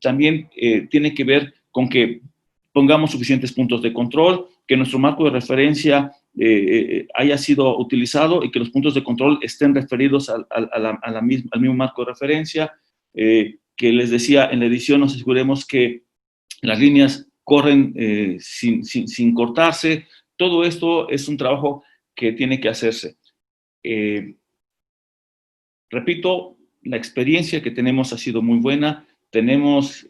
también tiene que ver con que pongamos suficientes puntos de control, que nuestro marco de referencia haya sido utilizado y que los puntos de control estén referidos al mismo marco de referencia, que les decía, en la edición nos aseguremos que las líneas corren sin cortarse. Todo esto es un trabajo que tiene que hacerse. Repito, la experiencia que tenemos ha sido muy buena. Tenemos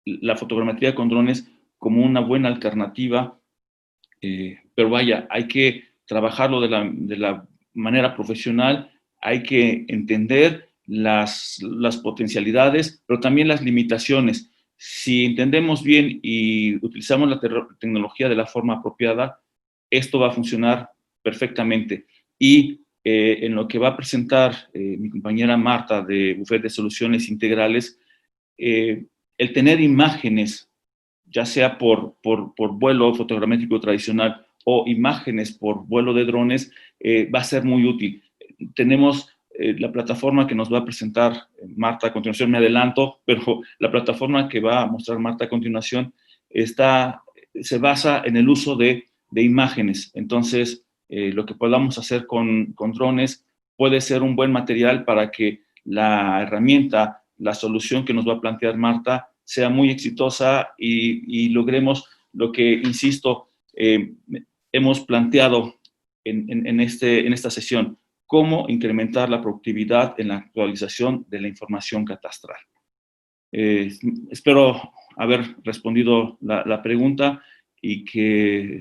la fotogrametría con drones como una buena alternativa, pero vaya, hay que trabajarlo de la manera profesional, hay que entender las potencialidades, pero también las limitaciones. Si entendemos bien y utilizamos la tecnología de la forma apropiada, esto va a funcionar perfectamente. Y en lo que va a presentar mi compañera Marta de Buffet de Soluciones Integrales, el tener imágenes, ya sea por vuelo fotogramétrico tradicional o imágenes por vuelo de drones, va a ser muy útil. Tenemos la plataforma que nos va a presentar Marta a continuación, me adelanto, pero la plataforma que va a mostrar Marta a continuación se basa en el uso de imágenes. Entonces, lo que podamos hacer con drones puede ser un buen material para que la herramienta, la solución que nos va a plantear Marta, sea muy exitosa y logremos lo que, insisto, hemos planteado en esta sesión: cómo incrementar la productividad en la actualización de la información catastral. Espero haber respondido la pregunta y que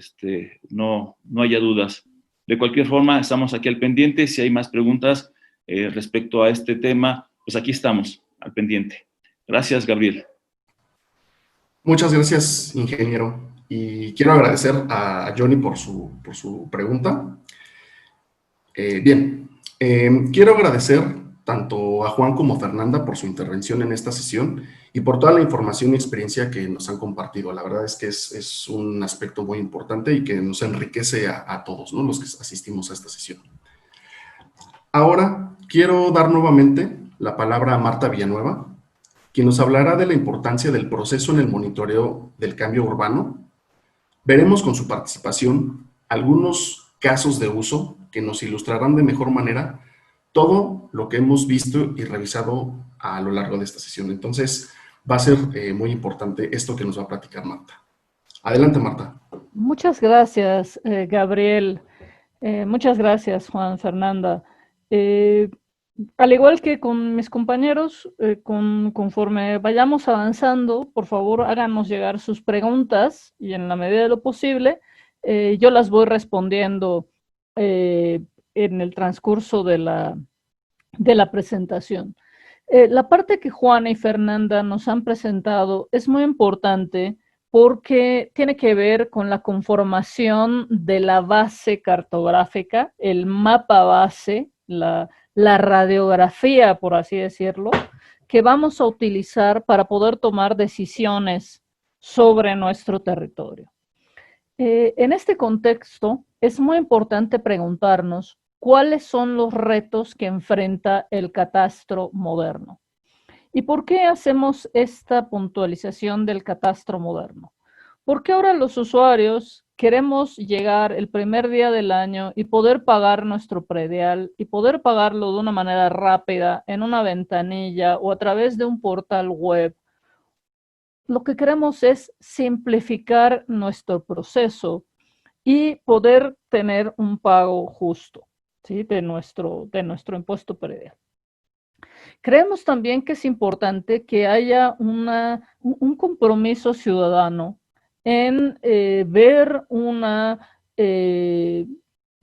no haya dudas. De cualquier forma, estamos aquí al pendiente. Si hay más preguntas respecto a este tema, pues aquí estamos, al pendiente. Gracias, Gabriel. Muchas gracias, ingeniero. Y quiero agradecer a Johnny por su pregunta. Bien, quiero agradecer tanto a Juan como a Fernanda por su intervención en esta sesión y por toda la información y experiencia que nos han compartido. La verdad es que es un aspecto muy importante y que nos enriquece a todos, ¿no?, los que asistimos a esta sesión. Ahora quiero dar nuevamente la palabra a Marta Villanueva, quien nos hablará de la importancia del proceso en el monitoreo del cambio urbano. Veremos con su participación algunos casos de uso que nos ilustrarán de mejor manera todo lo que hemos visto y revisado a lo largo de esta sesión. Entonces, va a ser muy importante esto que nos va a platicar Marta. Adelante, Marta. Muchas gracias, Gabriel. Muchas gracias, Juan, Fernanda. Al igual que con mis compañeros, conforme vayamos avanzando, por favor, háganos llegar sus preguntas y en la medida de lo posible, yo las voy respondiendo en el transcurso de la presentación. La parte que Juan y Fernanda nos han presentado es muy importante porque tiene que ver con la conformación de la base cartográfica, el mapa base, la radiografía, por así decirlo, que vamos a utilizar para poder tomar decisiones sobre nuestro territorio. En este contexto, es muy importante preguntarnos cuáles son los retos que enfrenta el catastro moderno. ¿Y por qué hacemos esta puntualización del catastro moderno? Porque ahora los usuarios queremos llegar el primer día del año y poder pagar nuestro predial y poder pagarlo de una manera rápida en una ventanilla o a través de un portal web. Lo que queremos es simplificar nuestro proceso y poder tener un pago justo, ¿sí?, de nuestro impuesto predial. Creemos también que es importante que haya un compromiso ciudadano en ver una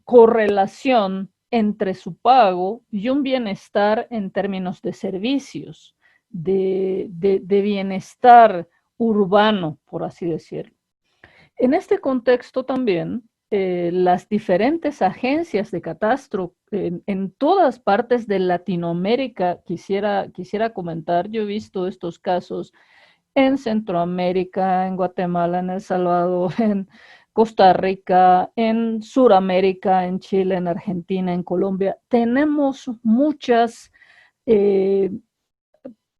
correlación entre su pago y un bienestar en términos de servicios, de bienestar urbano, por así decirlo. En este contexto también, las diferentes agencias de catastro en todas partes de Latinoamérica, quisiera comentar, yo he visto estos casos en Centroamérica, en Guatemala, en El Salvador, en Costa Rica, en Suramérica, en Chile, en Argentina, en Colombia. Tenemos muchas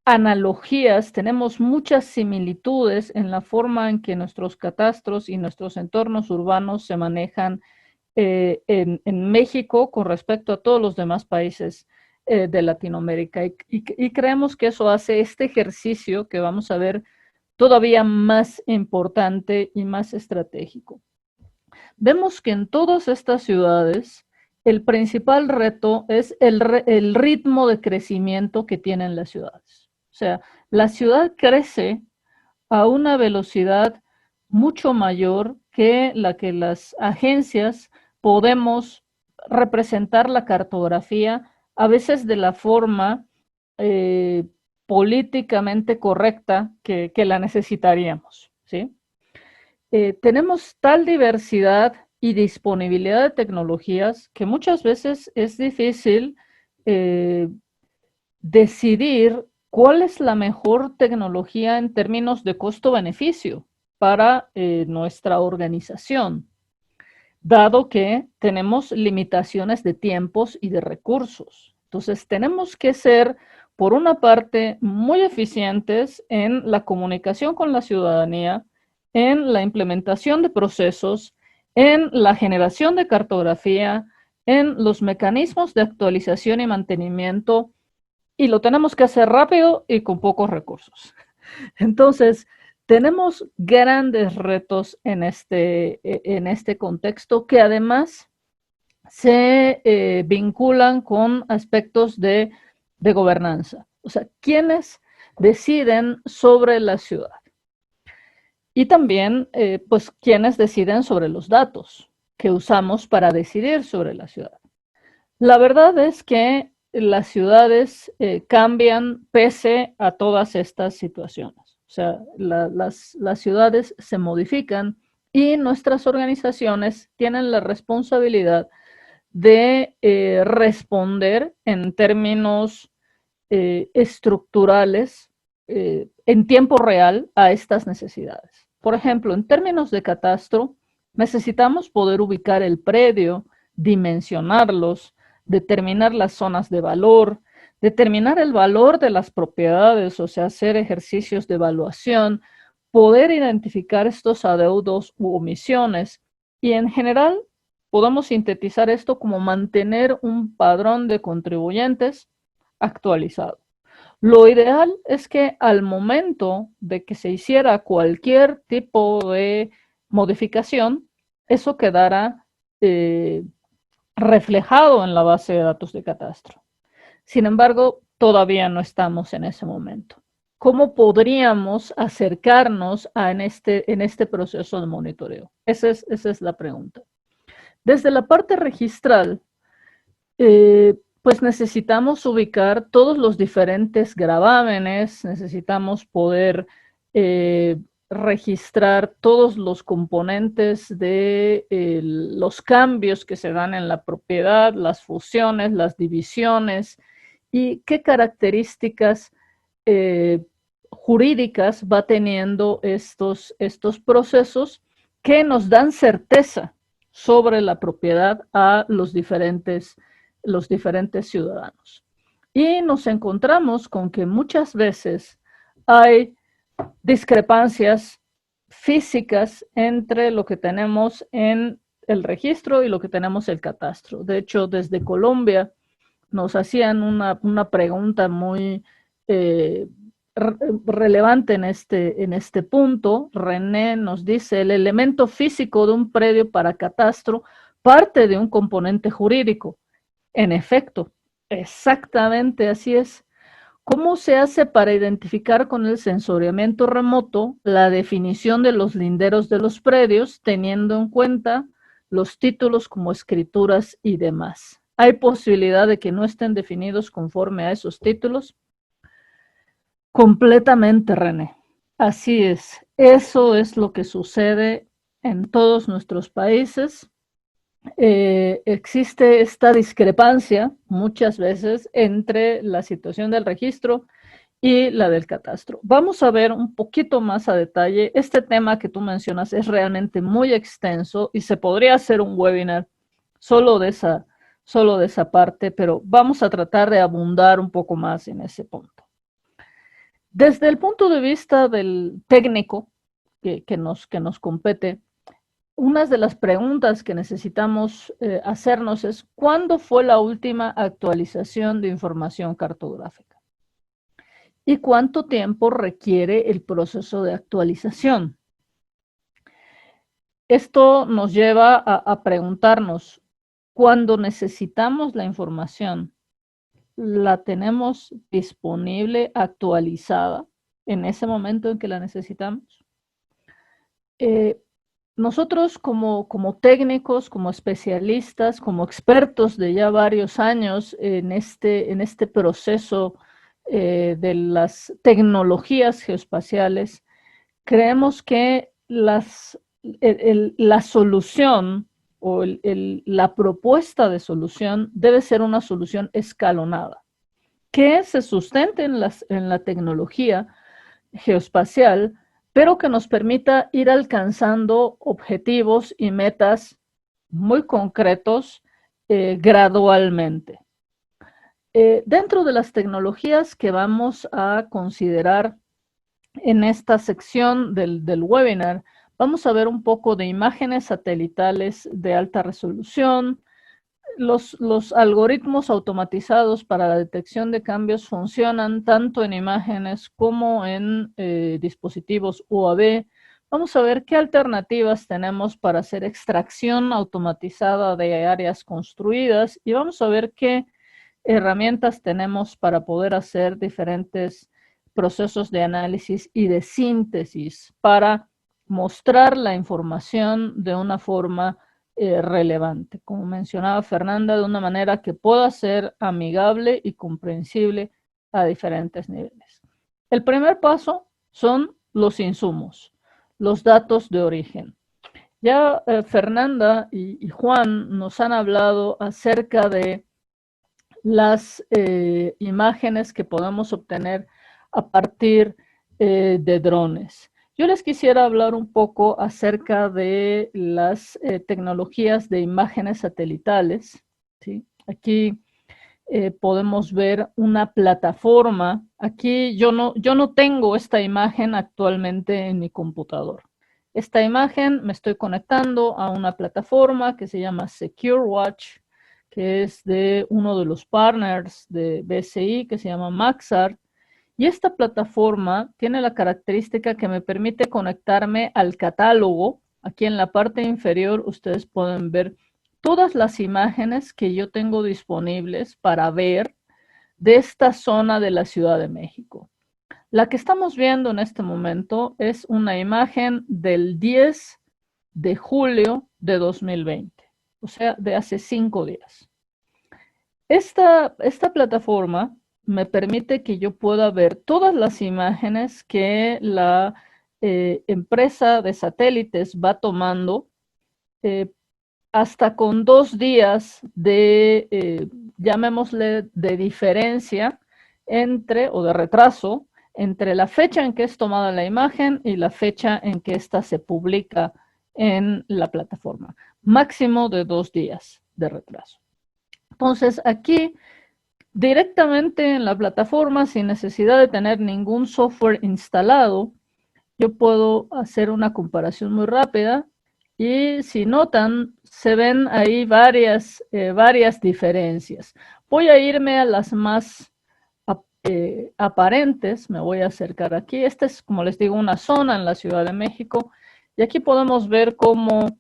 analogías, tenemos muchas similitudes en la forma en que nuestros catastros y nuestros entornos urbanos se manejan en México con respecto a todos los demás países de Latinoamérica. Y creemos que eso hace este ejercicio que vamos a ver todavía más importante y más estratégico. Vemos que en todas estas ciudades el principal reto es el ritmo de crecimiento que tienen las ciudades. O sea, la ciudad crece a una velocidad mucho mayor que la que las agencias podemos representar la cartografía, a veces de la forma eh, políticamente correcta que la necesitaríamos, ¿sí? Tenemos tal diversidad y disponibilidad de tecnologías que muchas veces es difícil eh, decidir cuál es la mejor tecnología en términos de costo-beneficio para nuestra organización, dado que tenemos limitaciones de tiempos y de recursos. Entonces, tenemos que ser, por una parte, muy eficientes en la comunicación con la ciudadanía, en la implementación de procesos, en la generación de cartografía, en los mecanismos de actualización y mantenimiento, y lo tenemos que hacer rápido y con pocos recursos. Entonces, tenemos grandes retos en este contexto que además se vinculan con aspectos de gobernanza. O sea, ¿quiénes deciden sobre la ciudad? Y también, pues, ¿quiénes deciden sobre los datos que usamos para decidir sobre la ciudad? La verdad es que las ciudades cambian pese a todas estas situaciones. O sea, las ciudades se modifican y nuestras organizaciones tienen la responsabilidad de responder en términos estructurales en tiempo real a estas necesidades. Por ejemplo, en términos de catastro, necesitamos poder ubicar el predio, dimensionarlos, determinar las zonas de valor, determinar el valor de las propiedades, o sea, hacer ejercicios de evaluación, poder identificar estos adeudos u omisiones y en general podemos sintetizar esto como mantener un padrón de contribuyentes actualizado. Lo ideal es que al momento de que se hiciera cualquier tipo de modificación, eso quedara reflejado en la base de datos de catastro. Sin embargo, todavía no estamos en ese momento. ¿Cómo podríamos acercarnos en este proceso de monitoreo? Esa es la pregunta. Desde la parte registral, pues necesitamos ubicar todos los diferentes gravámenes, necesitamos poder registrar todos los componentes de los cambios que se dan en la propiedad, las fusiones, las divisiones y qué características jurídicas va teniendo estos procesos que nos dan certeza sobre la propiedad a los diferentes ciudadanos. Y nos encontramos con que muchas veces hay discrepancias físicas entre lo que tenemos en el registro y lo que tenemos en el catastro. De hecho, desde Colombia nos hacían una pregunta muy relevante en este punto. René nos dice, el elemento físico de un predio para catastro parte de un componente jurídico. En efecto, exactamente así es. ¿Cómo se hace para identificar con el sensoriamiento remoto la definición de los linderos de los predios, teniendo en cuenta los títulos como escrituras y demás? ¿Hay posibilidad de que no estén definidos conforme a esos títulos? Completamente, René. Así es. Eso es lo que sucede en todos nuestros países. Existe esta discrepancia muchas veces entre la situación del registro y la del catastro. Vamos a ver un poquito más a detalle. Este tema que tú mencionas es realmente muy extenso y se podría hacer un webinar solo de esa parte, pero vamos a tratar de abundar un poco más en ese punto. Desde el punto de vista del técnico que nos compete, una de las preguntas que necesitamos hacernos es ¿cuándo fue la última actualización de información cartográfica? ¿Y cuánto tiempo requiere el proceso de actualización? Esto nos lleva a preguntarnos, cuando necesitamos la información, ¿la tenemos disponible, actualizada en ese momento en que la necesitamos? Nosotros como técnicos, como especialistas, como expertos de ya varios años en este proceso de las tecnologías geoespaciales, creemos que la solución o la propuesta de solución debe ser una solución escalonada, que se sustente en la tecnología geoespacial, pero que nos permita ir alcanzando objetivos y metas muy concretos gradualmente. Dentro de las tecnologías que vamos a considerar en esta sección del webinar, vamos a ver un poco de imágenes satelitales de alta resolución. Los algoritmos automatizados para la detección de cambios funcionan tanto en imágenes como en dispositivos UAV. Vamos a ver qué alternativas tenemos para hacer extracción automatizada de áreas construidas y vamos a ver qué herramientas tenemos para poder hacer diferentes procesos de análisis y de síntesis para mostrar la información de una forma relevante, como mencionaba Fernanda, de una manera que pueda ser amigable y comprensible a diferentes niveles. El primer paso son los insumos, los datos de origen. Ya Fernanda y Juan nos han hablado acerca de las imágenes que podemos obtener a partir de drones. Yo les quisiera hablar un poco acerca de las tecnologías de imágenes satelitales, ¿sí? Aquí podemos ver una plataforma. Aquí yo no tengo esta imagen actualmente en mi computador. Esta imagen me estoy conectando a una plataforma que se llama SecureWatch, que es de uno de los partners de BCI, que se llama Maxar. Y esta plataforma tiene la característica que me permite conectarme al catálogo. Aquí en la parte inferior ustedes pueden ver todas las imágenes que yo tengo disponibles para ver de esta zona de la Ciudad de México. La que estamos viendo en este momento es una imagen del 10 de julio de 2020, o sea, de hace 5 días. Esta plataforma me permite que yo pueda ver todas las imágenes que la empresa de satélites va tomando hasta con 2 días de, llamémosle, de diferencia entre, o de retraso, entre la fecha en que es tomada la imagen y la fecha en que ésta se publica en la plataforma. Máximo de 2 días de retraso. Entonces, aquí directamente en la plataforma, sin necesidad de tener ningún software instalado, yo puedo hacer una comparación muy rápida y si notan, se ven ahí varias diferencias. Voy a irme a las más aparentes, me voy a acercar aquí. Esta es, como les digo, una zona en la Ciudad de México y aquí podemos ver cómo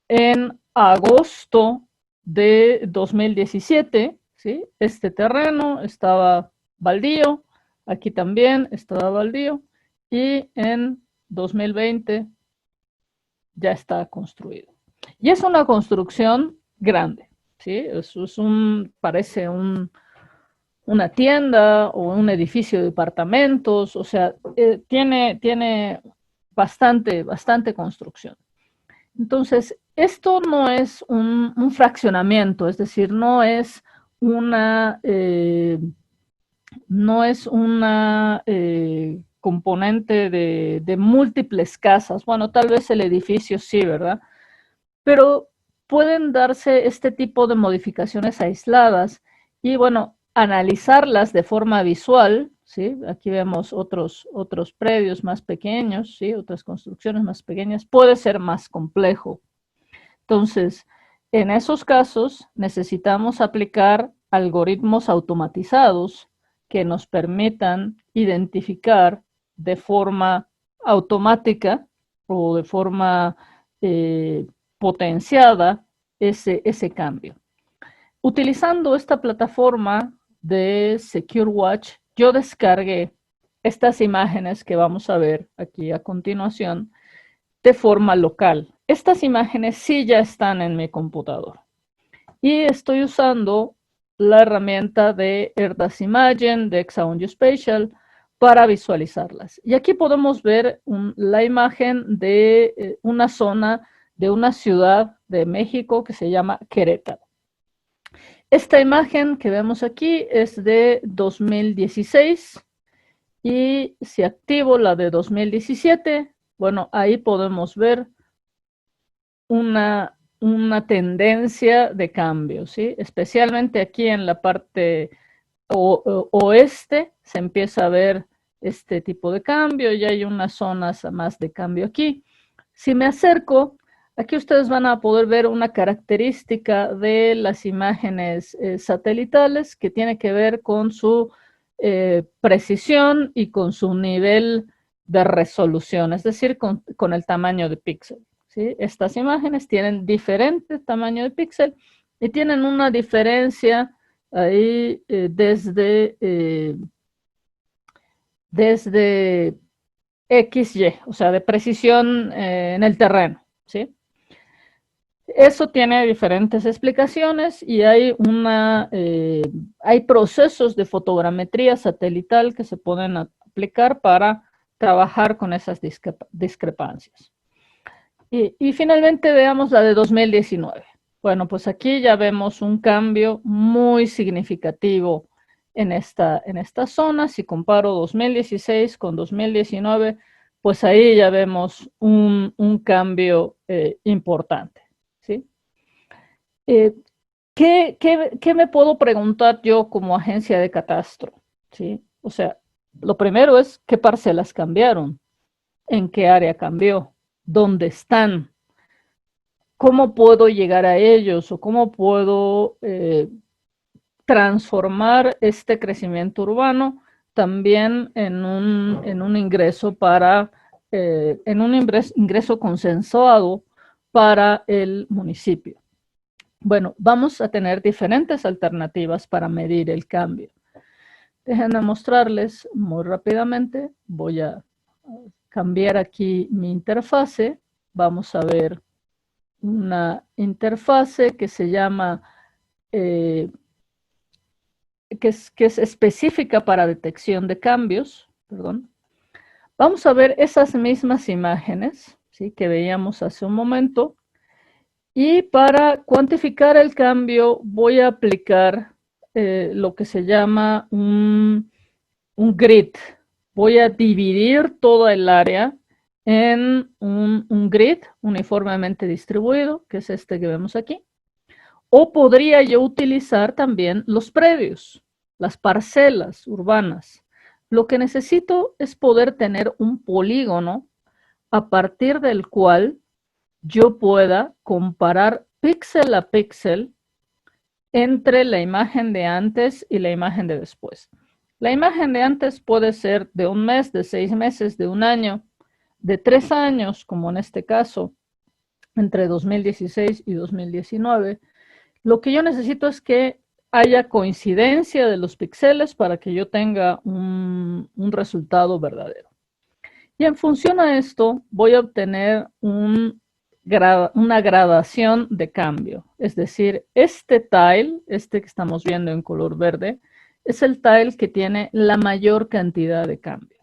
en agosto de 2017, ¿sí? Este terreno estaba baldío, aquí también estaba baldío y en 2020 ya está construido. Y es una construcción grande, ¿sí? Eso es parece una tienda o un edificio de departamentos, o sea, tiene bastante construcción. Entonces, esto no es un fraccionamiento, es decir, no es una componente de múltiples casas. Bueno, tal vez el edificio sí, ¿verdad? Pero pueden darse este tipo de modificaciones aisladas y, bueno, analizarlas de forma visual, ¿sí? Aquí vemos otros predios más pequeños, ¿sí? Otras construcciones más pequeñas, puede ser más complejo. Entonces, en esos casos necesitamos aplicar algoritmos automatizados que nos permitan identificar de forma automática o de forma potenciada ese cambio. Utilizando esta plataforma de SecureWatch, yo descargué estas imágenes que vamos a ver aquí a continuación de forma local. Estas imágenes sí ya están en mi computador y estoy usando la herramienta de ERDAS Imagen de Hexagon Geospatial para visualizarlas. Y aquí podemos ver la imagen de una zona de una ciudad de México que se llama Querétaro. Esta imagen que vemos aquí es de 2016 y si activo la de 2017, bueno, ahí podemos ver una tendencia de cambio, ¿sí? Especialmente aquí en la parte oeste se empieza a ver este tipo de cambio, y hay unas zonas más de cambio aquí. Si me acerco, aquí ustedes van a poder ver una característica de las imágenes satelitales que tiene que ver con su precisión y con su nivel de resolución, es decir, con el tamaño de píxel, ¿sí? Estas imágenes tienen diferente tamaño de píxel y tienen una diferencia ahí desde XY, o sea, de precisión en el terreno, ¿sí? Eso tiene diferentes explicaciones y hay procesos de fotogrametría satelital que se pueden aplicar para trabajar con esas discrepancias. Y finalmente veamos la de 2019. Bueno, pues aquí ya vemos un cambio muy significativo en esta zona. Si comparo 2016 con 2019, pues ahí ya vemos un cambio importante, ¿sí? ¿Qué me puedo preguntar yo como agencia de catastro? ¿Sí? O sea, lo primero es ¿qué parcelas cambiaron? ¿En qué área cambió? ¿Dónde están? ¿Cómo puedo llegar a ellos? ¿O cómo puedo transformar este crecimiento urbano también en un ingreso ingreso consensuado para el municipio? Bueno, vamos a tener diferentes alternativas para medir el cambio. Déjenme mostrarles muy rápidamente. Voy a cambiar aquí mi interfase. Vamos a ver una interfase que se llama, que es específica para detección de cambios. Perdón. Vamos a ver esas mismas imágenes, ¿sí?, que veíamos hace un momento. Y para cuantificar el cambio voy a aplicar lo que se llama un grid. Voy a dividir toda el área en un grid uniformemente distribuido, que es este que vemos aquí. O podría yo utilizar también los predios, las parcelas urbanas. Lo que necesito es poder tener un polígono a partir del cual yo pueda comparar píxel a píxel entre la imagen de antes y la imagen de después. La imagen de antes puede ser de un mes, de 6 meses, de un año, de 3 años, como en este caso, entre 2016 y 2019. Lo que yo necesito es que haya coincidencia de los píxeles para que yo tenga un resultado verdadero. Y en función a esto, voy a obtener una gradación de cambio. Es decir, este tile, este que estamos viendo en color verde, es el tile que tiene la mayor cantidad de cambio.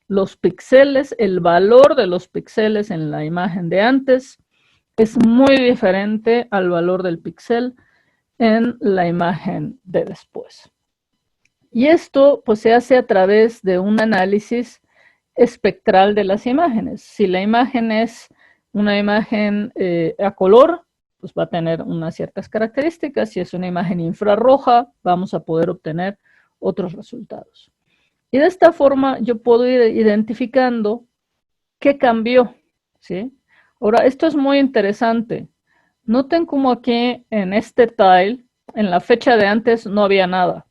Los píxeles, el valor de los píxeles en la imagen de antes es muy diferente al valor del píxel en la imagen de después. Y esto pues se hace a través de un análisis espectral de las imágenes. Si la imagen es una imagen a color, pues va a tener unas ciertas características. Si es una imagen infrarroja, vamos a poder obtener otros resultados. Y de esta forma yo puedo ir identificando qué cambió, ¿sí? Ahora, esto es muy interesante. Noten cómo aquí en este tile, en la fecha de antes no había nada.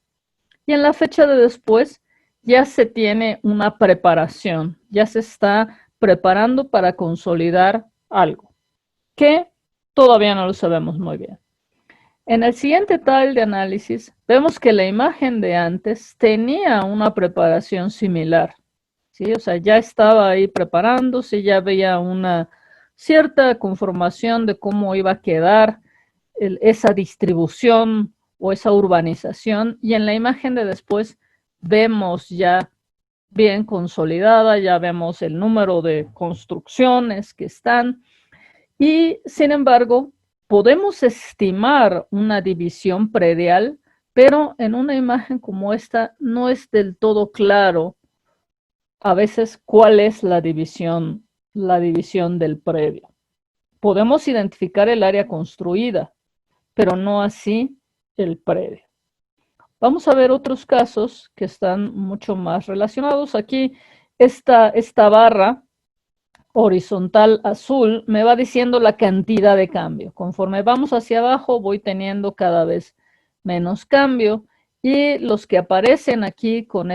Y en la fecha de después ya se tiene una preparación, ya se está preparando para consolidar algo, que todavía no lo sabemos muy bien. En el siguiente tile de análisis, vemos que la imagen de antes tenía una preparación similar, ¿sí? O sea, ya estaba ahí preparándose, ya había una cierta conformación de cómo iba a quedar esa distribución o esa urbanización, y en la imagen de después vemos ya bien consolidada, ya vemos el número de construcciones que están, y sin embargo podemos estimar una división predial, pero en una imagen como esta no es del todo claro a veces cuál es la división del predio. Podemos identificar el área construida, pero no así el predio. Vamos a ver otros casos que están mucho más relacionados. Aquí esta barra horizontal azul me va diciendo la cantidad de cambio. Conforme vamos hacia abajo voy teniendo cada vez menos cambio, y los que aparecen aquí con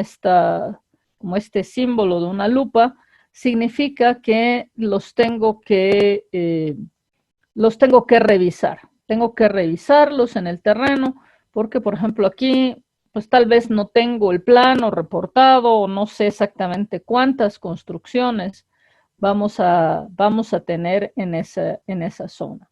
como este símbolo de una lupa significa que los tengo que revisar. Tengo que revisarlos en el terreno porque, por ejemplo, aquí pues tal vez no tengo el plano reportado o no sé exactamente cuántas construcciones vamos a tener en esa zona.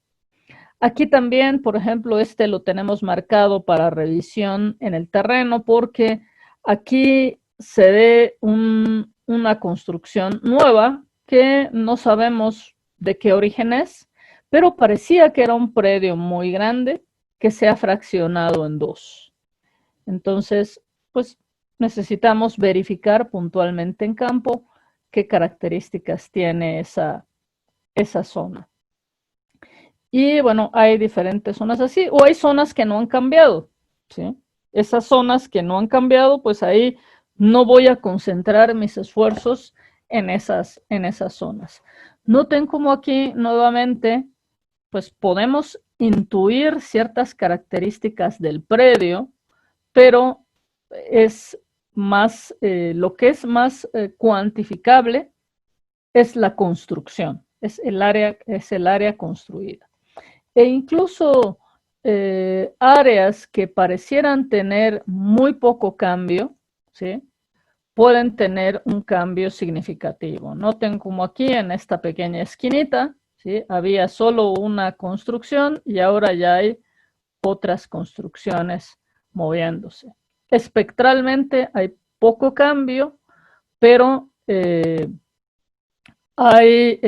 Aquí también, por ejemplo, lo tenemos marcado para revisión en el terreno porque aquí se ve una construcción nueva que no sabemos de qué origen es, pero parecía que era un predio muy grande que se ha fraccionado en dos. Entonces, pues necesitamos verificar puntualmente en campo qué características tiene esa zona. Y bueno, hay diferentes zonas así, o hay zonas que no han cambiado, ¿sí? Esas zonas que no han cambiado, pues ahí no voy a concentrar mis esfuerzos en esas zonas. Noten cómo aquí nuevamente, pues podemos intuir ciertas características del predio, pero es más, lo que es más cuantificable es la construcción, es el área construida. E incluso áreas que parecieran tener muy poco cambio, ¿sí?, pueden tener un cambio significativo. Noten como aquí en esta pequeña esquinita, ¿sí?, había solo una construcción y ahora ya hay otras construcciones moviéndose. Espectralmente hay poco cambio, pero hay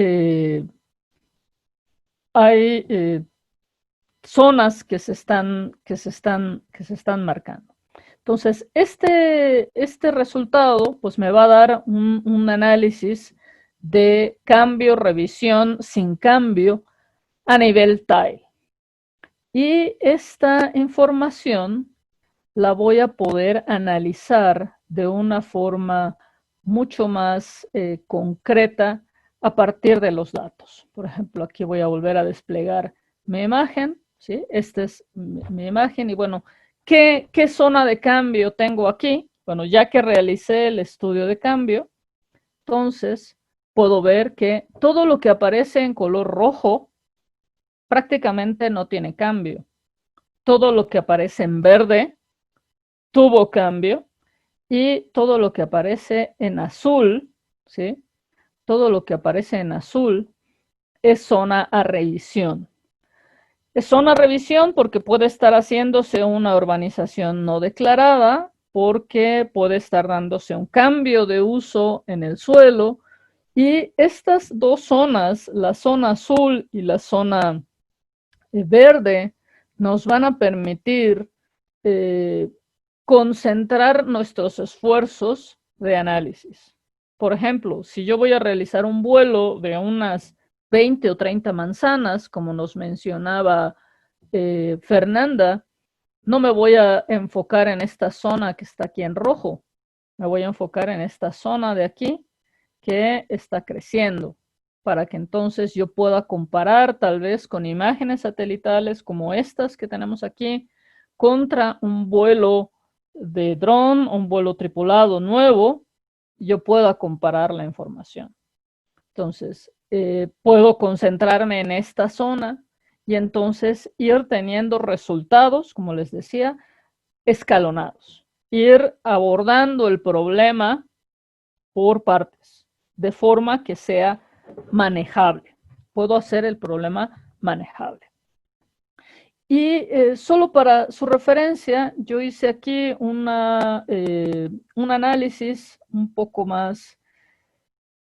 zonas que se están marcando. Entonces, este resultado pues me va a dar un análisis de cambio, revisión, sin cambio a nivel tile. Y esta información la voy a poder analizar de una forma mucho más concreta a partir de los datos. Por ejemplo, aquí voy a volver a desplegar mi imagen, ¿sí? Esta es mi imagen y bueno, ¿qué zona de cambio tengo aquí? Bueno, ya que realicé el estudio de cambio, entonces puedo ver que todo lo que aparece en color rojo prácticamente no tiene cambio. Todo lo que aparece en verde tuvo cambio, y todo lo que aparece en azul, ¿sí?, todo lo que aparece en azul es zona a revisión. Es zona a revisión porque puede estar haciéndose una urbanización no declarada, porque puede estar dándose un cambio de uso en el suelo, y estas dos zonas, la zona azul y la zona verde, nos van a permitir concentrar nuestros esfuerzos de análisis. Por ejemplo, si yo voy a realizar un vuelo de unas 20 o 30 manzanas, como nos mencionaba Fernanda, no me voy a enfocar en esta zona que está aquí en rojo, me voy a enfocar en esta zona de aquí que está creciendo, para que entonces yo pueda comparar tal vez con imágenes satelitales como estas que tenemos aquí, contra un vuelo de dron, un vuelo tripulado nuevo, yo pueda comparar la información. Entonces, puedo concentrarme en esta zona y entonces ir teniendo resultados, como les decía, escalonados. Ir abordando el problema por partes, de forma que sea manejable. Puedo hacer el problema manejable. Y solo para su referencia, yo hice aquí un análisis un poco más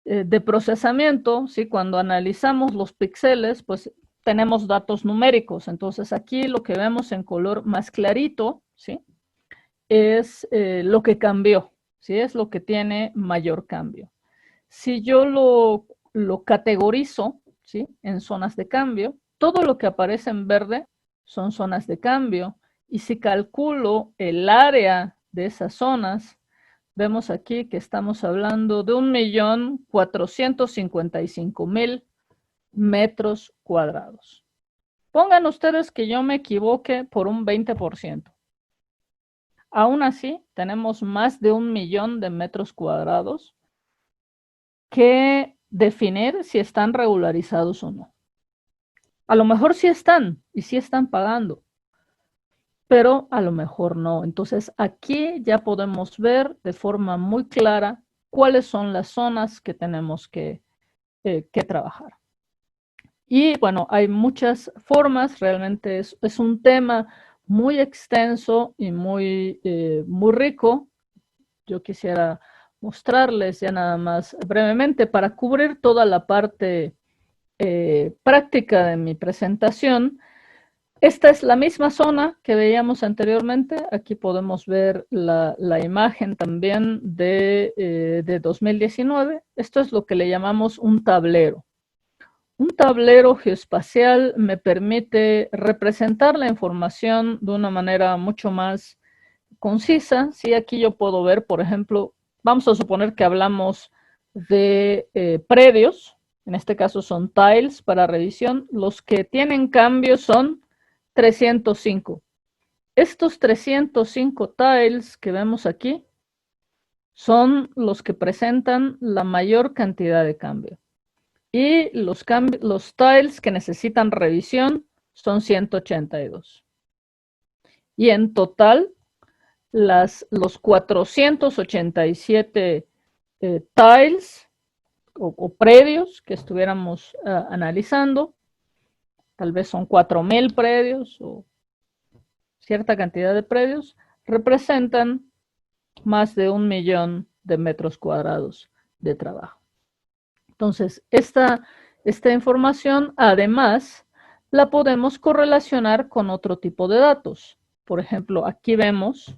de procesamiento, ¿sí? Cuando analizamos los píxeles, pues tenemos datos numéricos. Entonces aquí lo que vemos en color más clarito, ¿sí? Es lo que cambió, ¿sí? Es lo que tiene mayor cambio. Si yo lo categorizo, ¿sí? En zonas de cambio, todo lo que aparece en verde son zonas de cambio. Y si calculo el área de esas zonas, vemos aquí que estamos hablando de 1.455.000 metros cuadrados. Pongan ustedes que yo me equivoque por un 20%. Aún así, tenemos más de 1.000.000 de metros cuadrados que definir si están regularizados o no. A lo mejor sí están y sí están pagando, pero a lo mejor no. Entonces aquí ya podemos ver de forma muy clara cuáles son las zonas que tenemos que trabajar. Y bueno, hay muchas formas, realmente es un tema muy extenso y muy rico. Yo quisiera mostrarles ya nada más brevemente para cubrir toda la parte práctica de mi presentación. Esta es la misma zona que veíamos anteriormente. Aquí podemos ver la imagen también de 2019. Esto es lo que le llamamos un tablero. Un tablero geoespacial me permite representar la información de una manera mucho más concisa. Sí, aquí yo puedo ver, por ejemplo, vamos a suponer que hablamos de predios. En este caso son tiles para revisión. Los que tienen cambios son 305. Estos 305 tiles que vemos aquí son los que presentan la mayor cantidad de cambio. Y los tiles que necesitan revisión son 182. Y en total, los 487 tiles o predios que estuviéramos analizando, tal vez son 4.000 predios o cierta cantidad de predios, representan más de 1.000.000 de metros cuadrados de trabajo. Entonces, esta información, además, la podemos correlacionar con otro tipo de datos. Por ejemplo, aquí vemos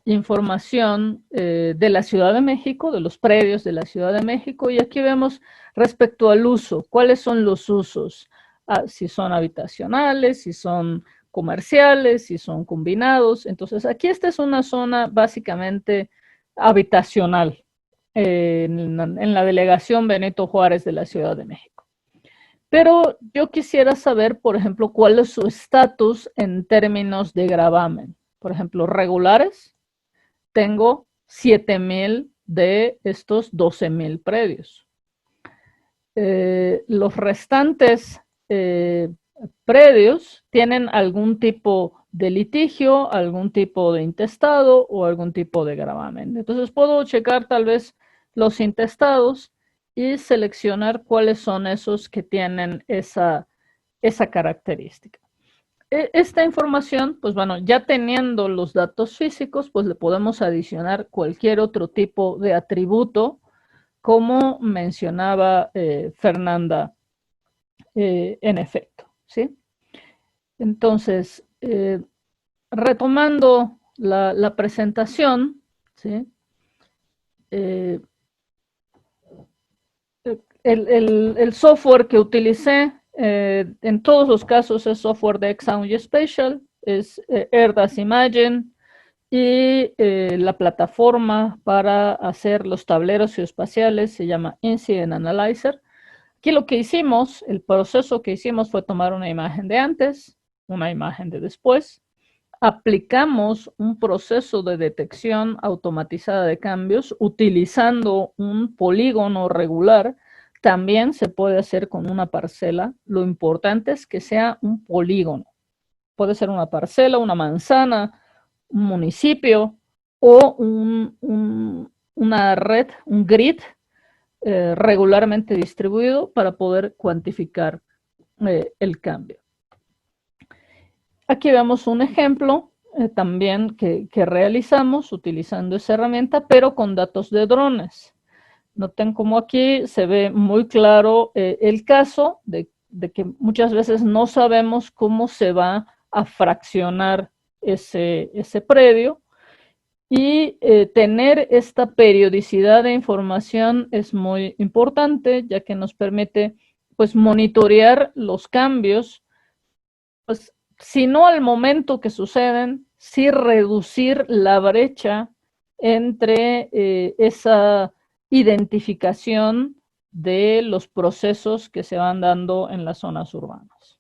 información de la Ciudad de México, de los predios de la Ciudad de México, y aquí vemos respecto al uso, cuáles son los usos, si son habitacionales, si son comerciales, si son combinados. Entonces, aquí esta es una zona básicamente habitacional en la delegación Benito Juárez de la Ciudad de México. Pero yo quisiera saber, por ejemplo, cuál es su estatus en términos de gravamen. Por ejemplo, regulares, tengo 7.000 de estos 12.000 predios. Los restantes predios tienen algún tipo de litigio, algún tipo de intestado o algún tipo de gravamen. Entonces puedo checar tal vez los intestados y seleccionar cuáles son esos que tienen esa característica. Esta información, pues bueno, ya teniendo los datos físicos, pues le podemos adicionar cualquier otro tipo de atributo, como mencionaba Fernanda, en efecto, ¿sí? Entonces, retomando la presentación, ¿sí? El software que utilicé en todos los casos es software de Exxon Geospatial, es ERDAS Imagine, y la plataforma para hacer los tableros geoespaciales se llama Incident Analyzer. Aquí lo que hicimos, el proceso que hicimos fue tomar una imagen de antes, una imagen de después, aplicamos un proceso de detección automatizada de cambios utilizando un polígono regular. También se puede hacer con una parcela. Lo importante es que sea un polígono. Puede ser una parcela, una manzana, un municipio o una red, un grid regularmente distribuido para poder cuantificar el cambio. aquí vemos un ejemplo también que realizamos utilizando esa herramienta, pero con datos de drones. Noten cómo aquí se ve muy claro el caso de que muchas veces no sabemos cómo se va a fraccionar ese predio, y tener esta periodicidad de información es muy importante, ya que nos permite pues monitorear los cambios, pues si no al momento que suceden, sí reducir la brecha entre esa identificación de los procesos que se van dando en las zonas urbanas.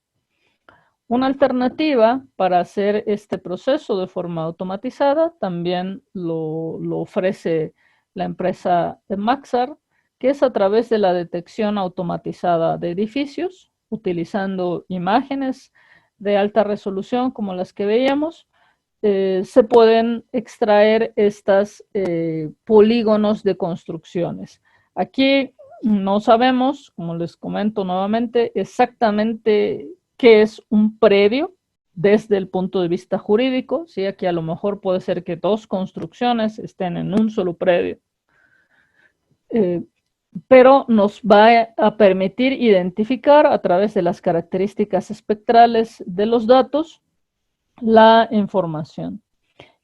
Una alternativa para hacer este proceso de forma automatizada también lo ofrece la empresa Maxar, que es a través de la detección automatizada de edificios, utilizando imágenes de alta resolución como las que veíamos. Se pueden extraer estos polígonos de construcciones. Aquí no sabemos, como les comento nuevamente, exactamente qué es un predio desde el punto de vista jurídico, ¿sí? Aquí a lo mejor puede ser que dos construcciones estén en un solo predio, pero nos va a permitir identificar a través de las características espectrales de los datos la información.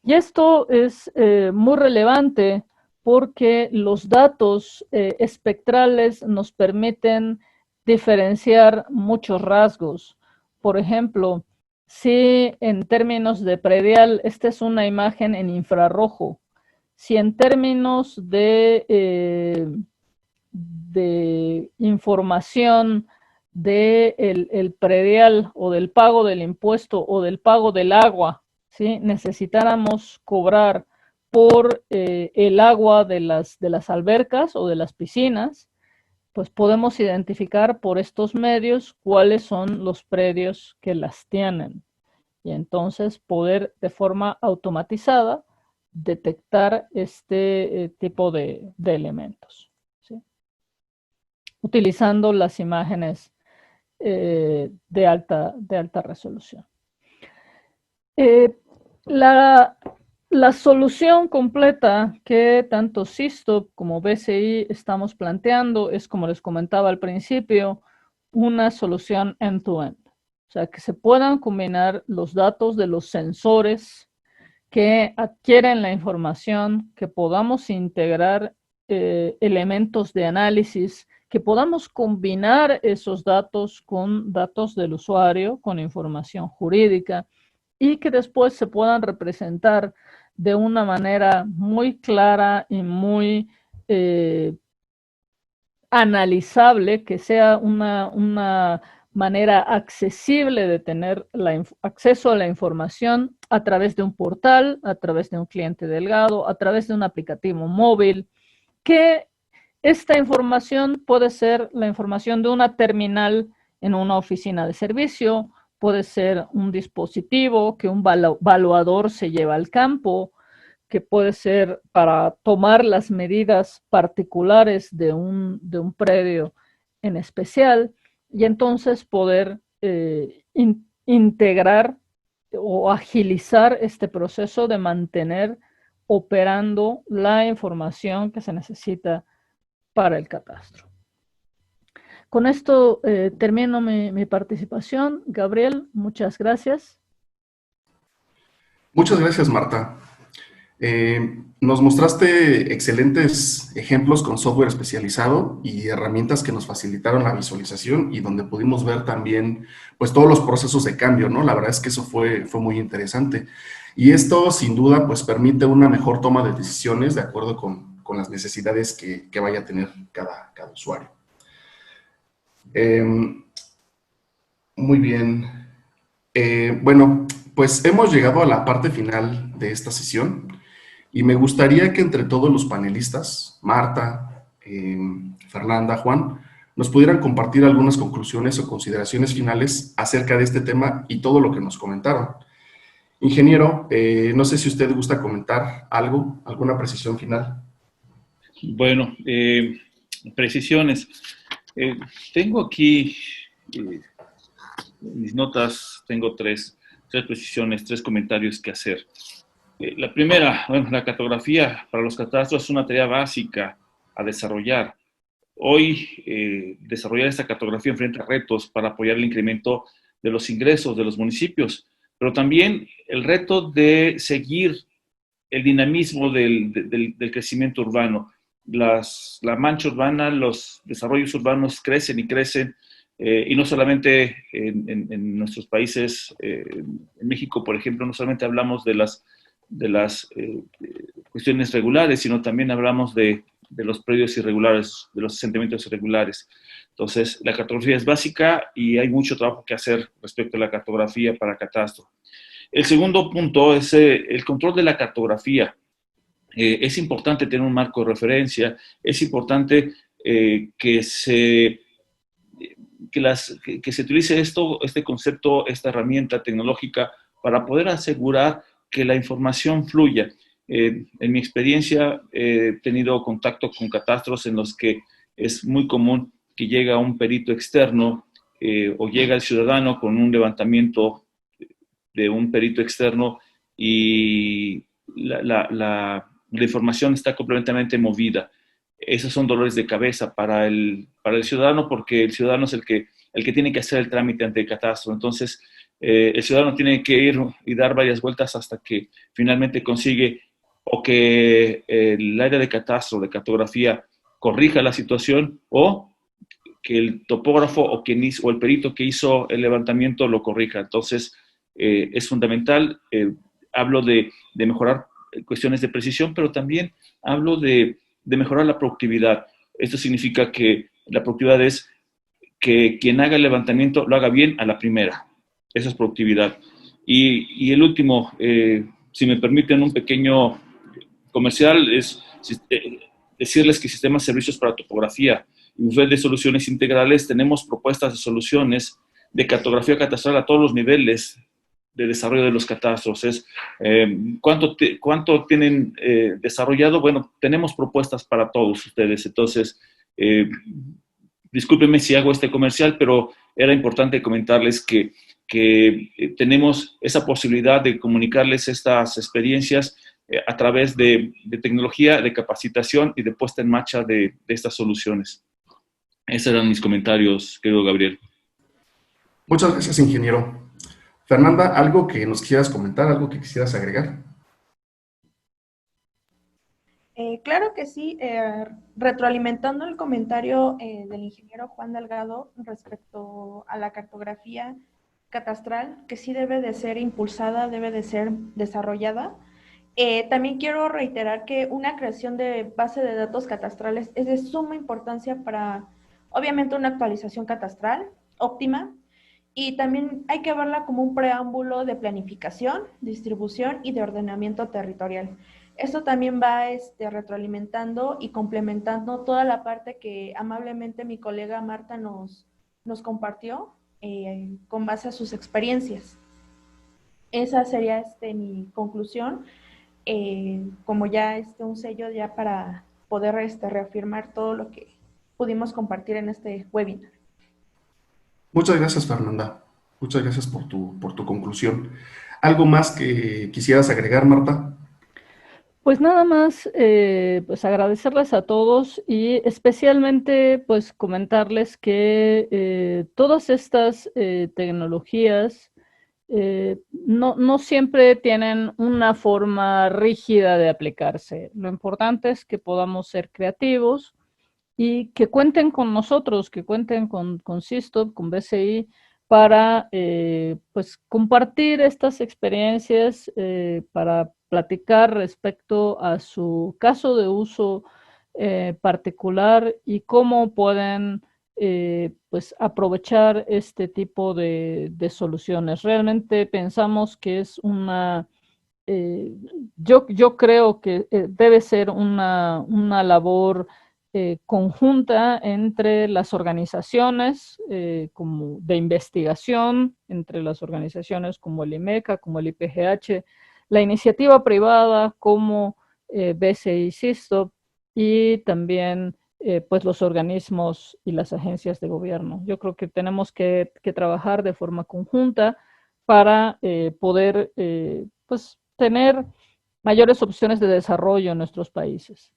Y esto es muy relevante porque los datos espectrales nos permiten diferenciar muchos rasgos. Por ejemplo, si en términos de predial, esta es una imagen en infrarrojo, si en términos de información del predial o del pago del impuesto o del pago del agua, ¿sí? Necesitáramos cobrar por el agua de las albercas o de las piscinas, pues podemos identificar por estos medios cuáles son los predios que las tienen y entonces poder de forma automatizada detectar este tipo de elementos, ¿sí? Utilizando las imágenes de alta resolución. La solución completa que tanto SISTOP como BCI estamos planteando es, como les comentaba al principio, una solución end-to-end. O sea, que se puedan combinar los datos de los sensores que adquieren la información, que podamos integrar elementos de análisis, que podamos combinar esos datos con datos del usuario, con información jurídica, y que después se puedan representar de una manera muy clara y muy analizable, que sea una manera accesible de tener acceso a la información a través de un portal, a través de un cliente delgado, a través de un aplicativo móvil, que esta información puede ser la información de una terminal en una oficina de servicio, puede ser un dispositivo que un valuador se lleva al campo, que puede ser para tomar las medidas particulares de un predio en especial, y entonces poder integrar o agilizar este proceso de mantener operando la información que se necesita para el catastro. Con esto termino mi participación. Gabriel, muchas gracias. Muchas gracias, Marta. Nos mostraste excelentes ejemplos con software especializado y herramientas que nos facilitaron la visualización y donde pudimos ver también pues todos los procesos de cambio, ¿no? La verdad es que eso fue muy interesante. Y esto sin duda pues permite una mejor toma de decisiones de acuerdo con las necesidades que vaya a tener cada usuario. Muy bien. Bueno, pues hemos llegado a la parte final de esta sesión. Y me gustaría que entre todos los panelistas, Marta, Fernanda, Juan, nos pudieran compartir algunas conclusiones o consideraciones finales acerca de este tema y todo lo que nos comentaron. Ingeniero, no sé si usted gusta comentar algo, alguna precisión final. Bueno, precisiones. Tengo aquí mis notas, tengo tres. tres precisiones, tres comentarios que hacer. La primera, bueno, la cartografía para los catastros es una tarea básica a desarrollar. Hoy, desarrollar esta cartografía enfrenta retos para apoyar el incremento de los ingresos de los municipios, pero también el reto de seguir el dinamismo del crecimiento urbano. La mancha urbana, los desarrollos urbanos crecen y crecen, y no solamente en nuestros países, en México, por ejemplo, no solamente hablamos de las cuestiones regulares, sino también hablamos de los predios irregulares, de los asentamientos irregulares. Entonces, la cartografía es básica y hay mucho trabajo que hacer respecto a la cartografía para catastro. El segundo punto es el control de la cartografía. Es importante tener un marco de referencia, es importante que se utilice este concepto, esta herramienta tecnológica para poder asegurar que la información fluya. En mi experiencia he tenido contacto con catastros en los que es muy común que llega un perito externo o llega el ciudadano con un levantamiento de un perito externo y la información está completamente movida. Esos son dolores de cabeza para el ciudadano, porque el ciudadano es el que tiene que hacer el trámite ante el catastro. Entonces, el ciudadano tiene que ir y dar varias vueltas hasta que finalmente consigue o que el área de catastro, de cartografía, corrija la situación, o que el topógrafo o el perito que hizo el levantamiento lo corrija. Entonces, es fundamental. Hablo de mejorar cuestiones de precisión, pero también hablo de mejorar la productividad. Esto significa que la productividad es que quien haga el levantamiento lo haga bien a la primera. Eso es productividad. Y el último, si me permiten un pequeño comercial, es decirles que Sistema de Servicios para Topografía y Bufete de Soluciones Integrales tenemos propuestas de soluciones de cartografía catastral a todos los niveles de desarrollo de los catastros. ¿Cuánto tienen desarrollado? Bueno, tenemos propuestas para todos ustedes. Entonces, discúlpenme si hago este comercial, pero era importante comentarles que tenemos esa posibilidad de comunicarles estas experiencias a través de tecnología, de capacitación y de puesta en marcha de estas soluciones. Esos eran mis comentarios, querido Gabriel. Muchas gracias, ingeniero. Fernanda, ¿algo que nos quisieras comentar, algo que quisieras agregar? Claro que sí, retroalimentando el comentario del ingeniero Juan Delgado respecto a la cartografía catastral, que sí debe de ser impulsada, debe de ser desarrollada. También quiero reiterar que una creación de base de datos catastrales es de suma importancia para, obviamente, una actualización catastral óptima, y también hay que verla como un preámbulo de planificación, distribución y de ordenamiento territorial. Esto también va retroalimentando y complementando toda la parte que amablemente mi colega Marta nos compartió con base a sus experiencias. Esa sería mi conclusión, como ya un sello ya para poder reafirmar todo lo que pudimos compartir en este webinar. Muchas gracias, Fernanda. Muchas gracias por tu conclusión. ¿Algo más que quisieras agregar, Marta? Pues nada más, pues agradecerles a todos y especialmente pues comentarles que todas estas tecnologías no siempre tienen una forma rígida de aplicarse. Lo importante es que podamos ser creativos y que cuenten con nosotros, que cuenten con SISTOP, con BCI, para pues compartir estas experiencias, para platicar respecto a su caso de uso particular y cómo pueden pues aprovechar este tipo de soluciones. Realmente pensamos que es yo creo que debe ser una labor conjunta entre las organizaciones como de investigación, entre las organizaciones como el IMECA, como el IPGH, la iniciativa privada como BCI SISTOP y también pues los organismos y las agencias de gobierno. Yo creo que tenemos que trabajar de forma conjunta para poder pues, tener mayores opciones de desarrollo en nuestros países.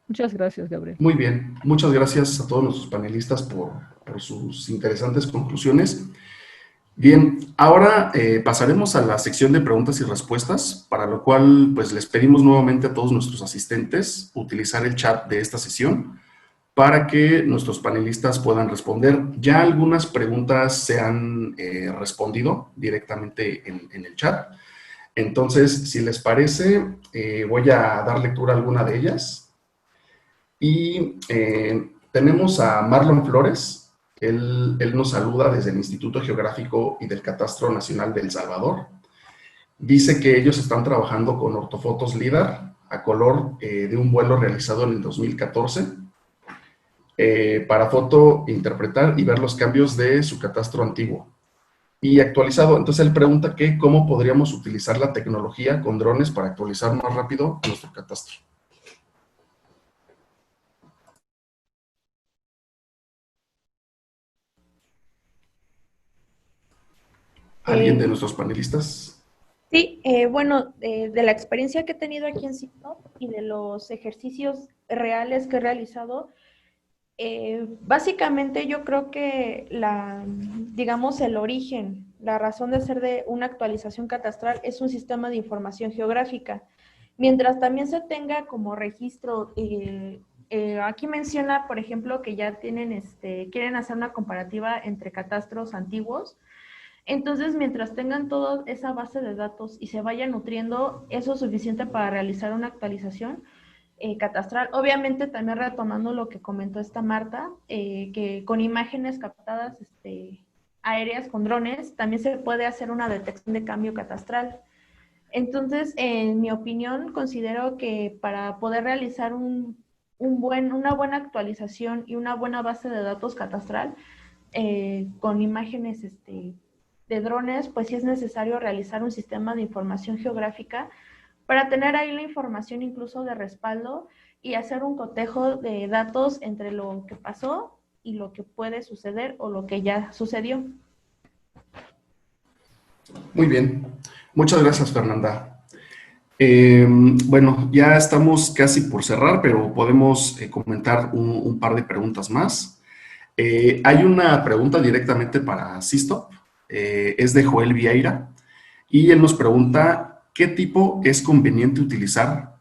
Muchas gracias, Gabriel. Muy bien, muchas gracias a todos nuestros panelistas por sus interesantes conclusiones. Bien, ahora pasaremos a la sección de preguntas y respuestas, para lo cual pues les pedimos nuevamente a todos nuestros asistentes utilizar el chat de esta sesión para que nuestros panelistas puedan responder. Ya algunas preguntas se han respondido directamente en el chat. Entonces, si les parece, voy a dar lectura a alguna de ellas. Y tenemos a Marlon Flores. Él nos saluda desde el Instituto Geográfico y del Catastro Nacional de El Salvador. Dice que ellos están trabajando con ortofotos LIDAR a color de un vuelo realizado en el 2014 para foto, interpretar y ver los cambios de su catastro antiguo y actualizado. Entonces él pregunta que cómo podríamos utilizar la tecnología con drones para actualizar más rápido nuestro catastro. ¿Alguien de nuestros panelistas? Sí, bueno, de la experiencia que he tenido aquí en CITO y de los ejercicios reales que he realizado, básicamente yo creo que digamos, el origen, la razón de ser de una actualización catastral es un sistema de información geográfica. Mientras también se tenga como registro, aquí menciona, por ejemplo, que ya quieren hacer una comparativa entre catastros antiguos. Entonces, mientras tengan toda esa base de datos y se vaya nutriendo, eso es suficiente para realizar una actualización catastral. Obviamente, también retomando lo que comentó esta Marta, que con imágenes captadas aéreas con drones, también se puede hacer una detección de cambio catastral. Entonces, en mi opinión, considero que para poder realizar una buena actualización y una buena base de datos catastral, con imágenes de drones, pues sí es necesario realizar un sistema de información geográfica para tener ahí la información incluso de respaldo y hacer un cotejo de datos entre lo que pasó y lo que puede suceder o lo que ya sucedió. Muy bien. Muchas gracias, Fernanda. Bueno, ya estamos casi por cerrar, pero podemos comentar un par de preguntas más. Hay una pregunta directamente para Sistop. Es de Joel Vieira y él nos pregunta ¿qué tipo es conveniente utilizar